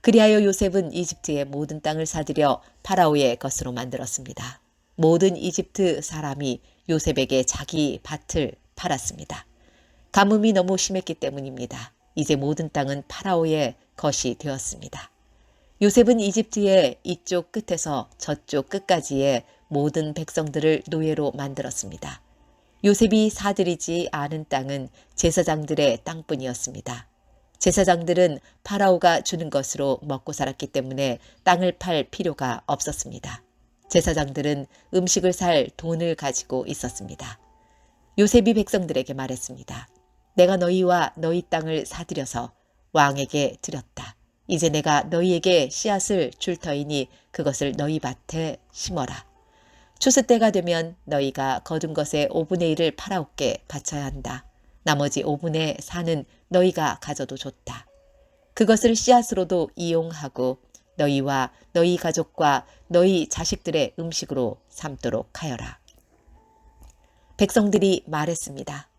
그리하여 요셉은 이집트의 모든 땅을 사들여 파라오의 것으로 만들었습니다. 모든 이집트 사람이 요셉에게 자기 밭을 팔았습니다. 가뭄이 너무 심했기 때문입니다. 이제 모든 땅은 파라오의 것이 되었습니다. 요셉은 이집트의 이쪽 끝에서 저쪽 끝까지의 모든 백성들을 노예로 만들었습니다. 요셉이 사들이지 않은 땅은 제사장들의 땅뿐이었습니다. 제사장들은 파라오가 주는 것으로 먹고 살았기 때문에 땅을 팔 필요가 없었습니다. 제사장들은 음식을 살 돈을 가지고 있었습니다. 요셉이 백성들에게 말했습니다. 내가 너희와 너희 땅을 사들여서 왕에게 드렸다. 이제 내가 너희에게 씨앗을 줄 터이니 그것을 너희 밭에 심어라. 추수 때가 되면 너희가 거둔 것의 5분의 1을 파라오께 바쳐야 한다. 나머지 5분의 4는 너희가 가져도 좋다. 그것을 씨앗으로도 이용하고 너희와 너희 가족과 너희 자식들의 음식으로 삼도록 하여라. 백성들이 말했습니다.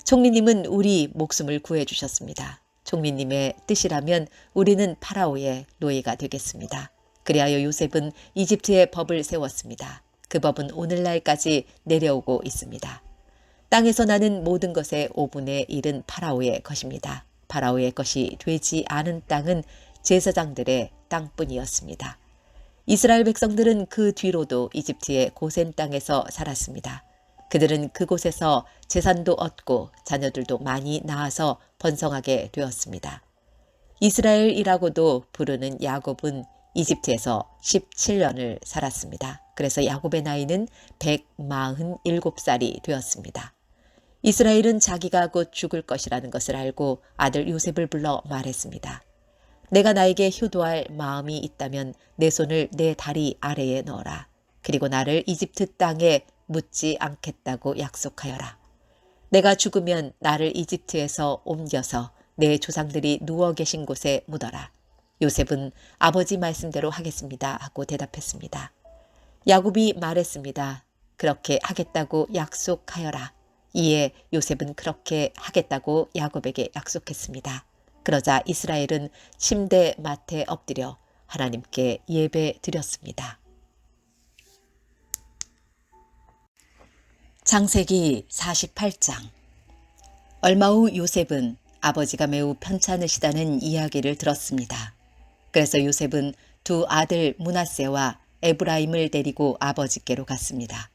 총리님은 우리 목숨을 구해주셨습니다. 총리님의 뜻이라면 우리는 파라오의 노예가 되겠습니다. 그리하여 요셉은 이집트의 법을 세웠습니다. 그 법은 오늘날까지 내려오고 있습니다. 땅에서 나는 모든 것의 5분의 1은 파라오의 것입니다. 파라오의 것이 되지 않은 땅은 제사장들의 땅뿐이었습니다. 이스라엘 백성들은 그 뒤로도 이집트의 고센 땅에서 살았습니다. 그들은 그곳에서 재산도 얻고 자녀들도 많이 낳아서 번성하게 되었습니다. 이스라엘이라고도 부르는 야곱은 이집트에서 17년을 살았습니다. 그래서 야곱의 나이는 147살이 되었습니다. 이스라엘은 자기가 곧 죽을 것이라는 것을 알고 아들 요셉을 불러 말했습니다. 내가 나에게 효도할 마음이 있다면 내 손을 내 다리 아래에 넣어라. 그리고 나를 이집트 땅에 묻지 않겠다고 약속하여라. 내가 죽으면 나를 이집트에서 옮겨서 내 조상들이 누워 계신 곳에 묻어라. 요셉은 아버지 말씀대로 하겠습니다 하고 대답했습니다. 야곱이 말했습니다. 그렇게 하겠다고 약속하여라. 이에 요셉은 그렇게 하겠다고 야곱에게 약속했습니다. 그러자 이스라엘은 침대 맡에 엎드려 하나님께 예배 드렸습니다. 창세기 48장. 얼마 후 요셉은 아버지가 매우 편찮으시다는 이야기를 들었습니다. 그래서 요셉은 두 아들 므낫세와 에브라임을 데리고 아버지께로 갔습니다.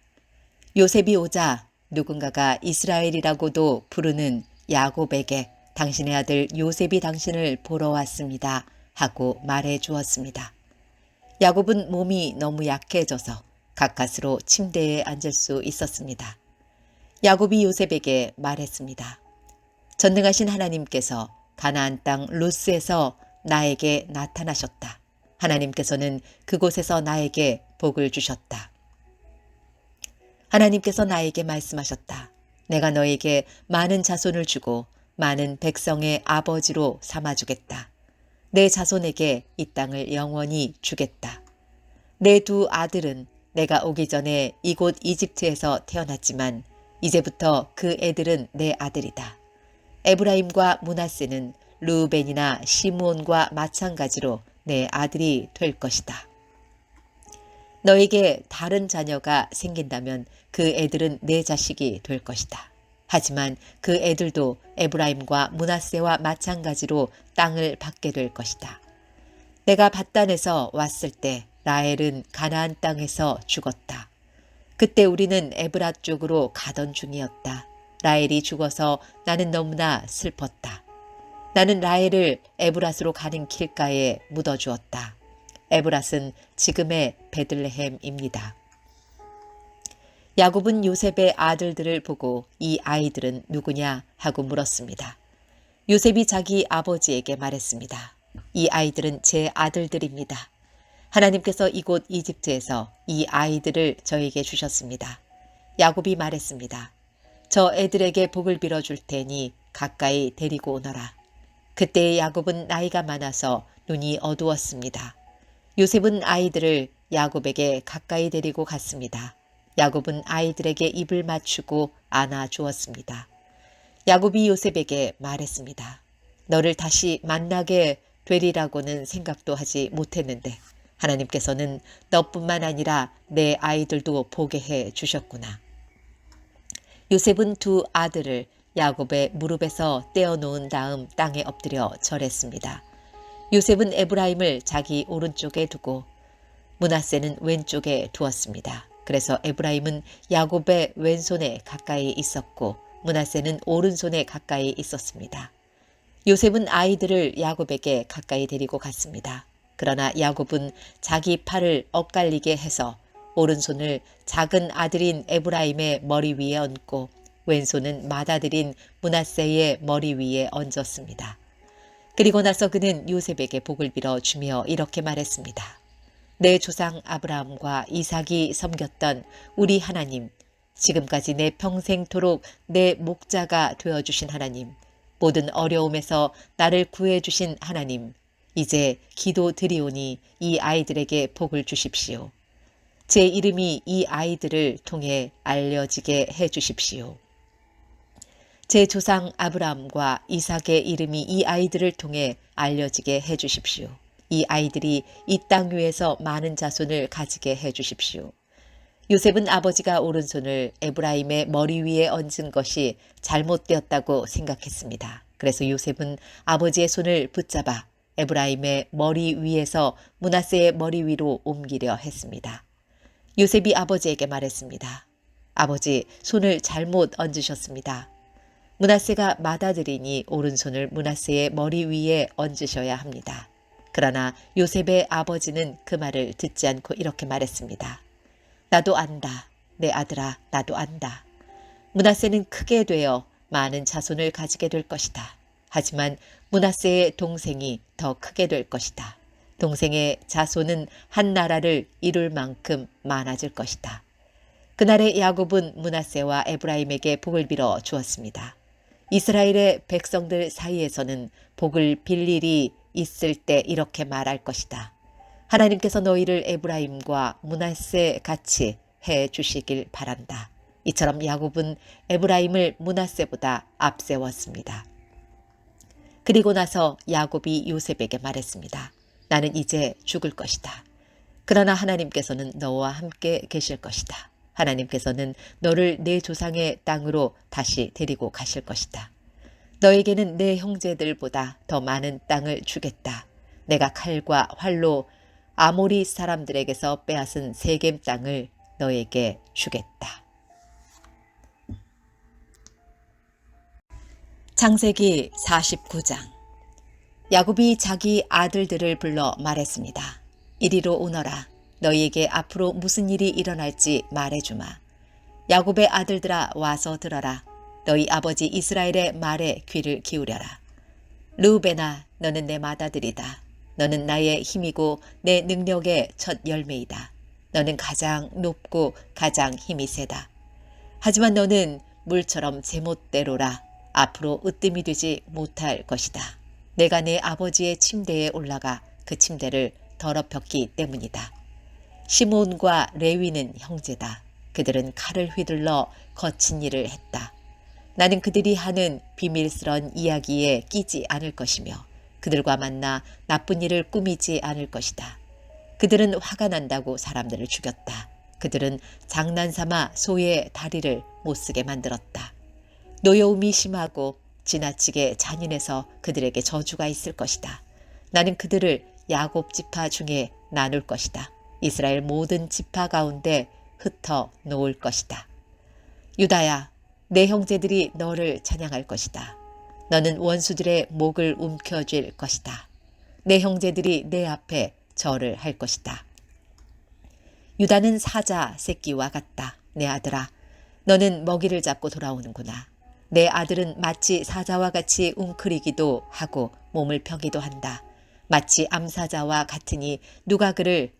요셉이 오자 누군가가 이스라엘이라고도 부르는 야곱에게 당신의 아들 요셉이 당신을 보러 왔습니다 하고 말해 주었습니다. 야곱은 몸이 너무 약해져서 가까스로 침대에 앉을 수 있었습니다. 야곱이 요셉에게 말했습니다. 전능하신 하나님께서 가나안 땅 루스에서 나에게 나타나셨다. 하나님께서는 그곳에서 나에게 복을 주셨다. 하나님께서 나에게 말씀하셨다. 내가 너에게 많은 자손을 주고 많은 백성의 아버지로 삼아주겠다. 내 자손에게 이 땅을 영원히 주겠다. 내 두 아들은 내가 오기 전에 이곳 이집트에서 태어났지만 이제부터 그 애들은 내 아들이다. 에브라임과 므낫세는 르우벤이나 시므온과 마찬가지로 내 아들이 될 것이다. 너에게 다른 자녀가 생긴다면 그 애들은 내 자식이 될 것이다. 하지만 그 애들도 에브라임과 므낫세와 마찬가지로 땅을 받게 될 것이다. 내가 밧단에서 왔을 때 라헬은 가나안 땅에서 죽었다. 그때 우리는 에브라 쪽으로 가던 중이었다. 라헬이 죽어서 나는 너무나 슬펐다. 나는 라헬을 에브랏으로 가는 길가에 묻어주었다. 에브랏은 지금의 베들레헴입니다. 야곱은 요셉의 아들들을 보고 이 아이들은 누구냐 하고 물었습니다. 요셉이 자기 아버지에게 말했습니다. 이 아이들은 제 아들들입니다. 하나님께서 이곳 이집트에서 이 아이들을 저에게 주셨습니다. 야곱이 말했습니다. 저 애들에게 복을 빌어줄 테니 가까이 데리고 오너라. 그때 야곱은 나이가 많아서 눈이 어두웠습니다. 요셉은 아이들을 야곱에게 가까이 데리고 갔습니다. 야곱은 아이들에게 입을 맞추고 안아주었습니다. 야곱이 요셉에게 말했습니다. 너를 다시 만나게 되리라고는 생각도 하지 못했는데 하나님께서는 너뿐만 아니라 내 아이들도 보게 해 주셨구나. 요셉은 두 아들을 야곱의 무릎에서 떼어놓은 다음 땅에 엎드려 절했습니다. 요셉은 에브라임을 자기 오른쪽에 두고 므낫세는 왼쪽에 두었습니다. 그래서 에브라임은 야곱의 왼손에 가까이 있었고 므낫세는 오른손에 가까이 있었습니다. 요셉은 아이들을 야곱에게 가까이 데리고 갔습니다. 그러나 야곱은 자기 팔을 엇갈리게 해서 오른손을 작은 아들인 에브라임의 머리 위에 얹고 왼손은 맏아들인 므낫세의 머리 위에 얹었습니다. 그리고 나서 그는 요셉에게 복을 빌어 주며 이렇게 말했습니다. 내 조상 아브라함과 이삭이 섬겼던 우리 하나님, 지금까지 내 평생토록 내 목자가 되어주신 하나님, 모든 어려움에서 나를 구해주신 하나님, 이제 기도 드리오니 이 아이들에게 복을 주십시오. 제 이름이 이 아이들을 통해 알려지게 해 주십시오. 제 조상 아브라함과 이삭의 이름이 이 아이들을 통해 알려지게 해 주십시오. 이 아이들이 이 땅 위에서 많은 자손을 가지게 해 주십시오. 요셉은 아버지가 오른손을 에브라임의 머리 위에 얹은 것이 잘못되었다고 생각했습니다. 그래서 요셉은 아버지의 손을 붙잡아 에브라임의 머리 위에서 므낫세의 머리 위로 옮기려 했습니다. 요셉이 아버지에게 말했습니다. 아버지, 손을 잘못 얹으셨습니다. 므낫세가 맏아들이니 오른손을 므낫세의 머리 위에 얹으셔야 합니다. 그러나 요셉의 아버지는 그 말을 듣지 않고 이렇게 말했습니다. 나도 안다. 내 아들아, 나도 안다. 므낫세는 크게 되어 많은 자손을 가지게 될 것이다. 하지만 므낫세의 동생이 더 크게 될 것이다. 동생의 자손은 한 나라를 이룰 만큼 많아질 것이다. 그날에 야곱은 므낫세와 에브라임에게 복을 빌어 주었습니다. 이스라엘의 백성들 사이에서는 복을 빌 일이 있을 때 이렇게 말할 것이다. 하나님께서 너희를 에브라임과 므낫세 같이 해 주시길 바란다. 이처럼 야곱은 에브라임을 므낫세보다 앞세웠습니다. 그리고 나서 야곱이 요셉에게 말했습니다. 나는 이제 죽을 것이다. 그러나 하나님께서는 너와 함께 계실 것이다. 하나님께서는 너를 내 조상의 땅으로 다시 데리고 가실 것이다. 너에게는 내 형제들보다 더 많은 땅을 주겠다. 내가 칼과 활로 아모리 사람들에게서 빼앗은 세겜 땅을 너에게 주겠다. 창세기 49장. 야곱이 자기 아들들을 불러 말했습니다. 이리로 오너라. 너희에게 앞으로 무슨 일이 일어날지 말해주마. 야곱의 아들들아 와서 들어라. 너희 아버지 이스라엘의 말에 귀를 기울여라. 르우벤아 너는 내 맏아들이다. 너는 나의 힘이고 내 능력의 첫 열매이다. 너는 가장 높고 가장 힘이 세다. 하지만 너는 물처럼 제멋대로라. 앞으로 으뜸이 되지 못할 것이다. 내가 내 아버지의 침대에 올라가 그 침대를 더럽혔기 때문이다. 시몬과 레위는 형제다. 그들은 칼을 휘둘러 거친 일을 했다. 나는 그들이 하는 비밀스런 이야기에 끼지 않을 것이며 그들과 만나 나쁜 일을 꾸미지 않을 것이다. 그들은 화가 난다고 사람들을 죽였다. 그들은 장난삼아 소의 다리를 못쓰게 만들었다. 노여움이 심하고 지나치게 잔인해서 그들에게 저주가 있을 것이다. 나는 그들을 야곱 지파 중에 나눌 것이다. 이스라엘 모든 지파 가운데 흩어 놓을 것이다. 유다야, 내 형제들이 너를 찬양할 것이다. 너는 원수들의 목을 움켜쥘 것이다. 내 형제들이 내 앞에 절을 할 것이다. 유다는 사자 새끼와 같다. 내 아들아, 너는 먹이를 잡고 돌아오는구나. 내 아들은 마치 사자와 같이 웅크리기도 하고 몸을 펴기도 한다. 마치 암사자와 같으니 누가 그를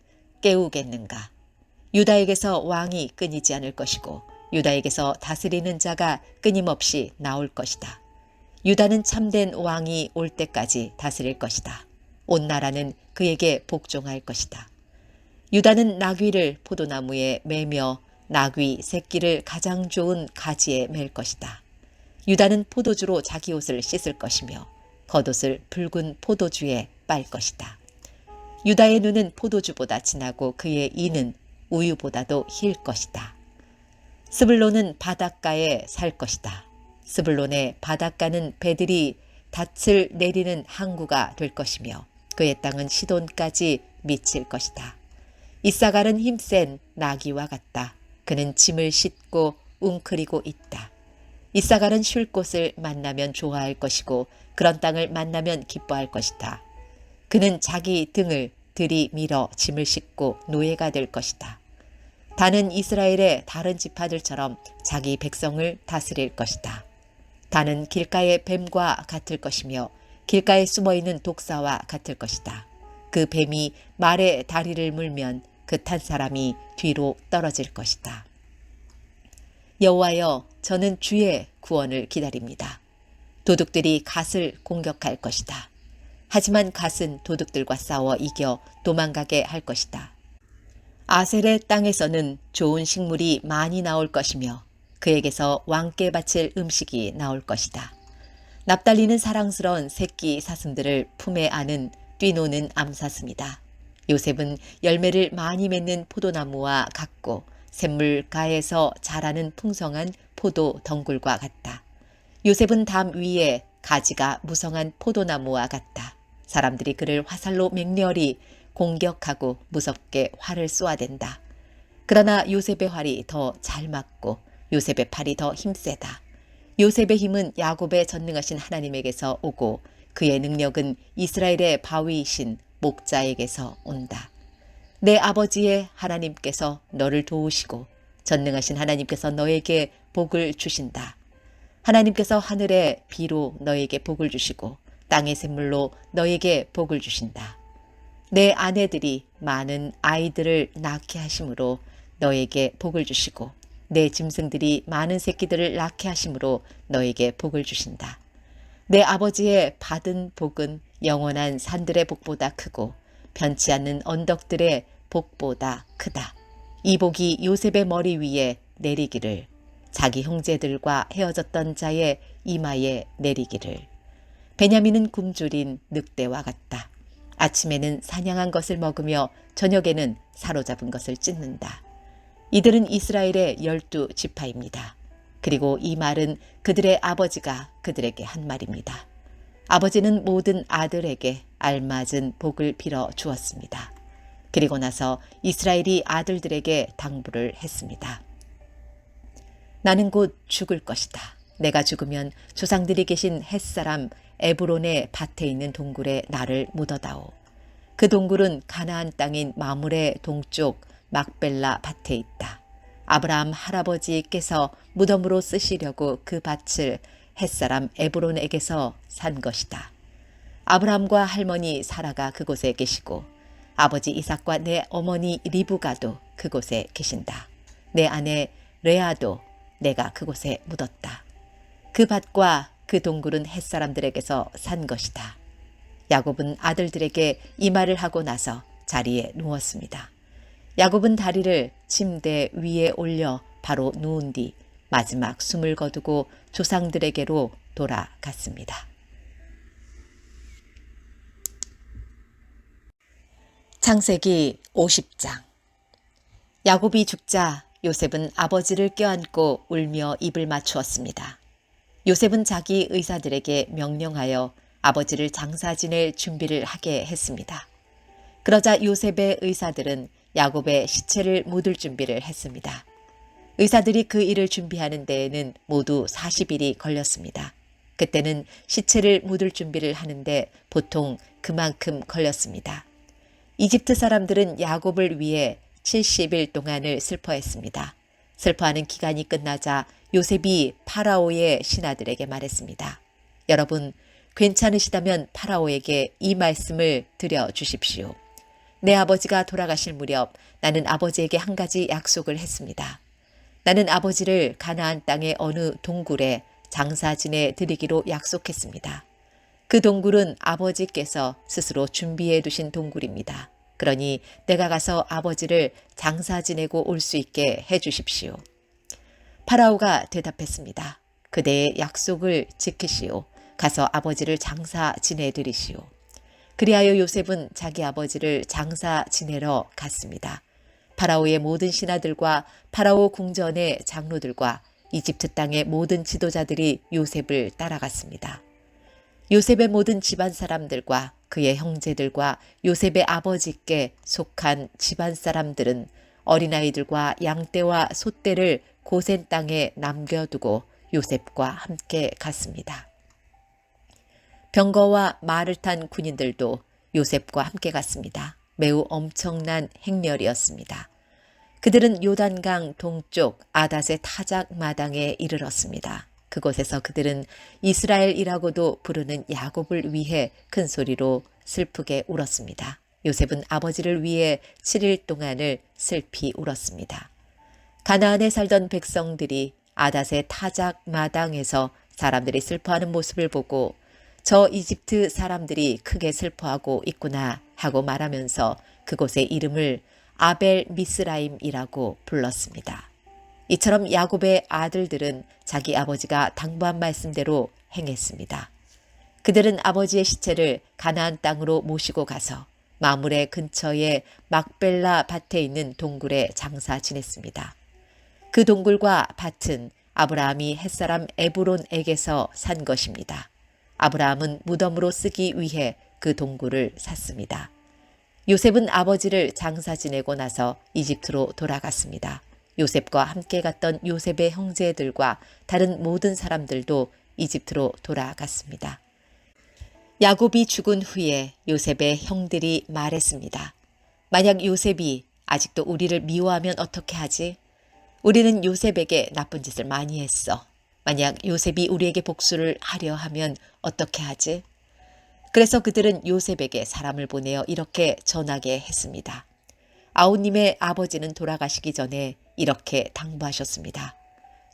깨우겠는가. 유다에게서 왕이 끊이지 않을 것이고 유다에게서 다스리는 자가 끊임없이 나올 것이다. 유다는 참된 왕이 올 때까지 다스릴 것이다. 온 나라는 그에게 복종할 것이다. 유다는 나귀를 포도나무에 매며 나귀 새끼를 가장 좋은 가지에 맬 것이다. 유다는 포도주로 자기 옷을 씻을 것이며 겉옷을 붉은 포도주에 빨 것이다. 유다의 눈은 포도주보다 진하고 그의 이는 우유보다도 힐 것이다. 스불론은 바닷가에 살 것이다. 스불론의 바닷가는 배들이 닻을 내리는 항구가 될 것이며 그의 땅은 시돈까지 미칠 것이다. 이사갈은 힘센 나귀와 같다. 그는 짐을 싣고 웅크리고 있다. 이사갈은 쉴 곳을 만나면 좋아할 것이고 그런 땅을 만나면 기뻐할 것이다. 그는 자기 등을 들이밀어 짐을 싣고 노예가 될 것이다. 다는 이스라엘의 다른 지파들처럼 자기 백성을 다스릴 것이다. 다는 길가의 뱀과 같을 것이며 길가에 숨어있는 독사와 같을 것이다. 그 뱀이 말의 다리를 물면 그 탄 사람이 뒤로 떨어질 것이다. 여호와여, 저는 주의 구원을 기다립니다. 도둑들이 갓을 공격할 것이다. 하지만 갓은 도둑들과 싸워 이겨 도망가게 할 것이다. 아셀의 땅에서는 좋은 식물이 많이 나올 것이며 그에게서 왕께 바칠 음식이 나올 것이다. 납달리는 사랑스러운 새끼 사슴들을 품에 안은 뛰노는 암사슴이다. 요셉은 열매를 많이 맺는 포도나무와 같고 샘물가에서 자라는 풍성한 포도 덩굴과 같다. 요셉은 담 위에 가지가 무성한 포도나무와 같다. 사람들이 그를 화살로 맹렬히 공격하고 무섭게 활을 쏘아댄다. 그러나 요셉의 활이 더 잘 맞고 요셉의 팔이 더 힘세다. 요셉의 힘은 야곱의 전능하신 하나님에게서 오고 그의 능력은 이스라엘의 바위이신 목자에게서 온다. 내 아버지의 하나님께서 너를 도우시고 전능하신 하나님께서 너에게 복을 주신다. 하나님께서 하늘의 비로 너에게 복을 주시고 땅의 샘물로 너에게 복을 주신다. 내 아내들이 많은 아이들을 낳게 하심으로 너에게 복을 주시고 내 짐승들이 많은 새끼들을 낳게 하심으로 너에게 복을 주신다. 내 아버지의 받은 복은 영원한 산들의 복보다 크고 변치 않는 언덕들의 복보다 크다. 이 복이 요셉의 머리 위에 내리기를, 자기 형제들과 헤어졌던 자의 이마에 내리기를. 베냐민은 굶주린 늑대와 같다. 아침에는 사냥한 것을 먹으며 저녁에는 사로잡은 것을 찢는다. 이들은 이스라엘의 12지파입니다. 그리고 이 말은 그들의 아버지가 그들에게 한 말입니다. 아버지는 모든 아들에게 알맞은 복을 빌어 주었습니다. 그리고 나서 이스라엘이 아들들에게 당부를 했습니다. 나는 곧 죽을 것이다. 내가 죽으면 조상들이 계신 햇사람 에브론의 밭에 있는 동굴에 나를 묻어다오. 그 동굴은 가나안 땅인 마물의 동쪽 막벨라 밭에 있다. 아브라함 할아버지께서 무덤으로 쓰시려고 그 밭을 햇사람 에브론에게서 산 것이다. 아브라함과 할머니 사라가 그곳에 계시고 아버지 이삭과 내 어머니 리브가도 그곳에 계신다. 내 아내 레아도 내가 그곳에 묻었다. 그 밭과 그 동굴은 햇사람들에게서 산 것이다. 야곱은 아들들에게 이 말을 하고 나서 자리에 누웠습니다. 야곱은 다리를 침대 위에 올려 바로 누운 뒤 마지막 숨을 거두고 조상들에게로 돌아갔습니다. 창세기 50장. 야곱이 죽자 요셉은 아버지를 껴안고 울며 입을 맞추었습니다. 요셉은 자기 의사들에게 명령하여 아버지를 장사 지낼 준비를 하게 했습니다. 그러자 요셉의 의사들은 야곱의 시체를 묻을 준비를 했습니다. 의사들이 그 일을 준비하는 데에는 모두 40일이 걸렸습니다. 그때는 시체를 묻을 준비를 하는데 보통 그만큼 걸렸습니다. 이집트 사람들은 야곱을 위해 70일 동안을 슬퍼했습니다. 슬퍼하는 기간이 끝나자 요셉이 파라오의 신하들에게 말했습니다. 여러분, 괜찮으시다면 파라오에게 이 말씀을 드려주십시오. 내 아버지가 돌아가실 무렵 나는 아버지에게 한 가지 약속을 했습니다. 나는 아버지를 가나안 땅의 어느 동굴에 장사 지내 드리기로 약속했습니다. 그 동굴은 아버지께서 스스로 준비해 두신 동굴입니다. 그러니 내가 가서 아버지를 장사 지내고 올 수 있게 해 주십시오. 파라오가 대답했습니다. 그대의 약속을 지키시오. 가서 아버지를 장사 지내드리시오. 그리하여 요셉은 자기 아버지를 장사 지내러 갔습니다. 파라오의 모든 신하들과 파라오 궁전의 장로들과 이집트 땅의 모든 지도자들이 요셉을 따라갔습니다. 요셉의 모든 집안 사람들과 그의 형제들과 요셉의 아버지께 속한 집안 사람들은 어린아이들과 양떼와 소떼를 고센 땅에 남겨두고 요셉과 함께 갔습니다. 병거와 말을 탄 군인들도 요셉과 함께 갔습니다. 매우 엄청난 행렬이었습니다. 그들은 요단강 동쪽 아닷의 타작 마당에 이르렀습니다. 그곳에서 그들은 이스라엘이라고도 부르는 야곱을 위해 큰 소리로 슬프게 울었습니다. 요셉은 아버지를 위해 7일 동안을 슬피 울었습니다. 가나안에 살던 백성들이 아닷의 타작 마당에서 사람들이 슬퍼하는 모습을 보고 저 이집트 사람들이 크게 슬퍼하고 있구나 하고 말하면서 그곳의 이름을 아벨 미스라임이라고 불렀습니다. 이처럼 야곱의 아들들은 자기 아버지가 당부한 말씀대로 행했습니다. 그들은 아버지의 시체를 가나안 땅으로 모시고 가서 마물의 근처에 막벨라 밭에 있는 동굴에 장사 지냈습니다. 그 동굴과 밭은 아브라함이 햇사람 에브론에게서 산 것입니다. 아브라함은 무덤으로 쓰기 위해 그 동굴을 샀습니다. 요셉은 아버지를 장사 지내고 나서 이집트로 돌아갔습니다. 요셉과 함께 갔던 요셉의 형제들과 다른 모든 사람들도 이집트로 돌아갔습니다. 야곱이 죽은 후에 요셉의 형들이 말했습니다. 만약 요셉이 아직도 우리를 미워하면 어떻게 하지? 우리는 요셉에게 나쁜 짓을 많이 했어. 만약 요셉이 우리에게 복수를 하려 하면 어떻게 하지? 그래서 그들은 요셉에게 사람을 보내어 이렇게 전하게 했습니다. 아우님의 아버지는 돌아가시기 전에 이렇게 당부하셨습니다.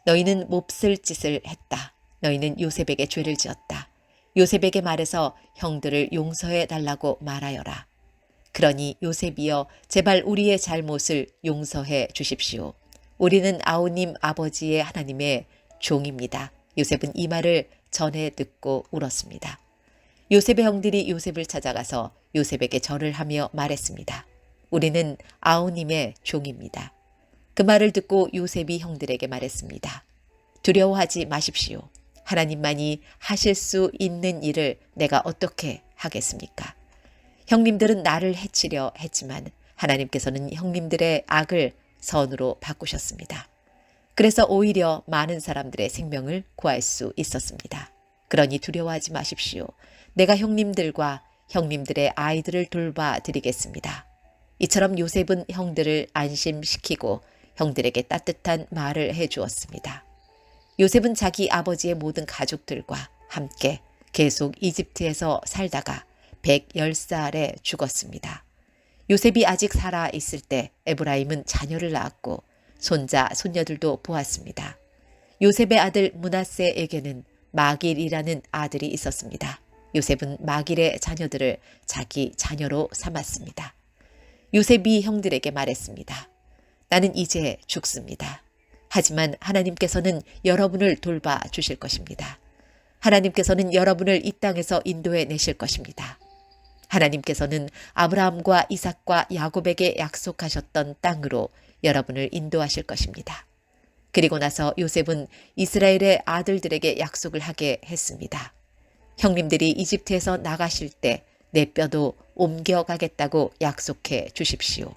너희는 몹쓸 짓을 했다. 너희는 요셉에게 죄를 지었다. 요셉에게 말해서 형들을 용서해 달라고 말하여라. 그러니 요셉이여 제발 우리의 잘못을 용서해 주십시오. 우리는 아우님 아버지의 하나님의 종입니다. 요셉은 이 말을 전해 듣고 울었습니다. 요셉의 형들이 요셉을 찾아가서 요셉에게 절을 하며 말했습니다. 우리는 아우님의 종입니다. 그 말을 듣고 요셉이 형들에게 말했습니다. 두려워하지 마십시오. 하나님만이 하실 수 있는 일을 내가 어떻게 하겠습니까? 형님들은 나를 해치려 했지만 하나님께서는 형님들의 악을 선으로 바꾸셨습니다. 그래서 오히려 많은 사람들의 생명을 구할 수 있었습니다. 그러니 두려워하지 마십시오. 내가 형님들과 형님들의 아이들을 돌봐 드리겠습니다. 이처럼 요셉은 형들을 안심시키고 형들에게 따뜻한 말을 해주었습니다. 요셉은 자기 아버지의 모든 가족들과 함께 계속 이집트에서 살다가 110살에 죽었습니다. 요셉이 아직 살아 있을 때 에브라임은 자녀를 낳았고 손자, 손녀들도 보았습니다. 요셉의 아들 므낫세에게는 마길이라는 아들이 있었습니다. 요셉은 마길의 자녀들을 자기 자녀로 삼았습니다. 요셉이 형들에게 말했습니다. 나는 이제 죽습니다. 하지만 하나님께서는 여러분을 돌봐 주실 것입니다. 하나님께서는 여러분을 이 땅에서 인도해 내실 것입니다. 하나님께서는 아브라함과 이삭과 야곱에게 약속하셨던 땅으로 여러분을 인도하실 것입니다. 그리고 나서 요셉은 이스라엘의 아들들에게 약속을 하게 했습니다. 형님들이 이집트에서 나가실 때 내 뼈도 옮겨가겠다고 약속해 주십시오.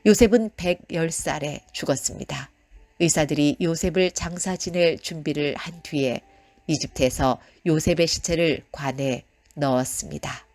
요셉은 110살에 죽었습니다. 의사들이 요셉을 장사 지낼 준비를 한 뒤에 이집트에서 요셉의 시체를 관에 넣었습니다.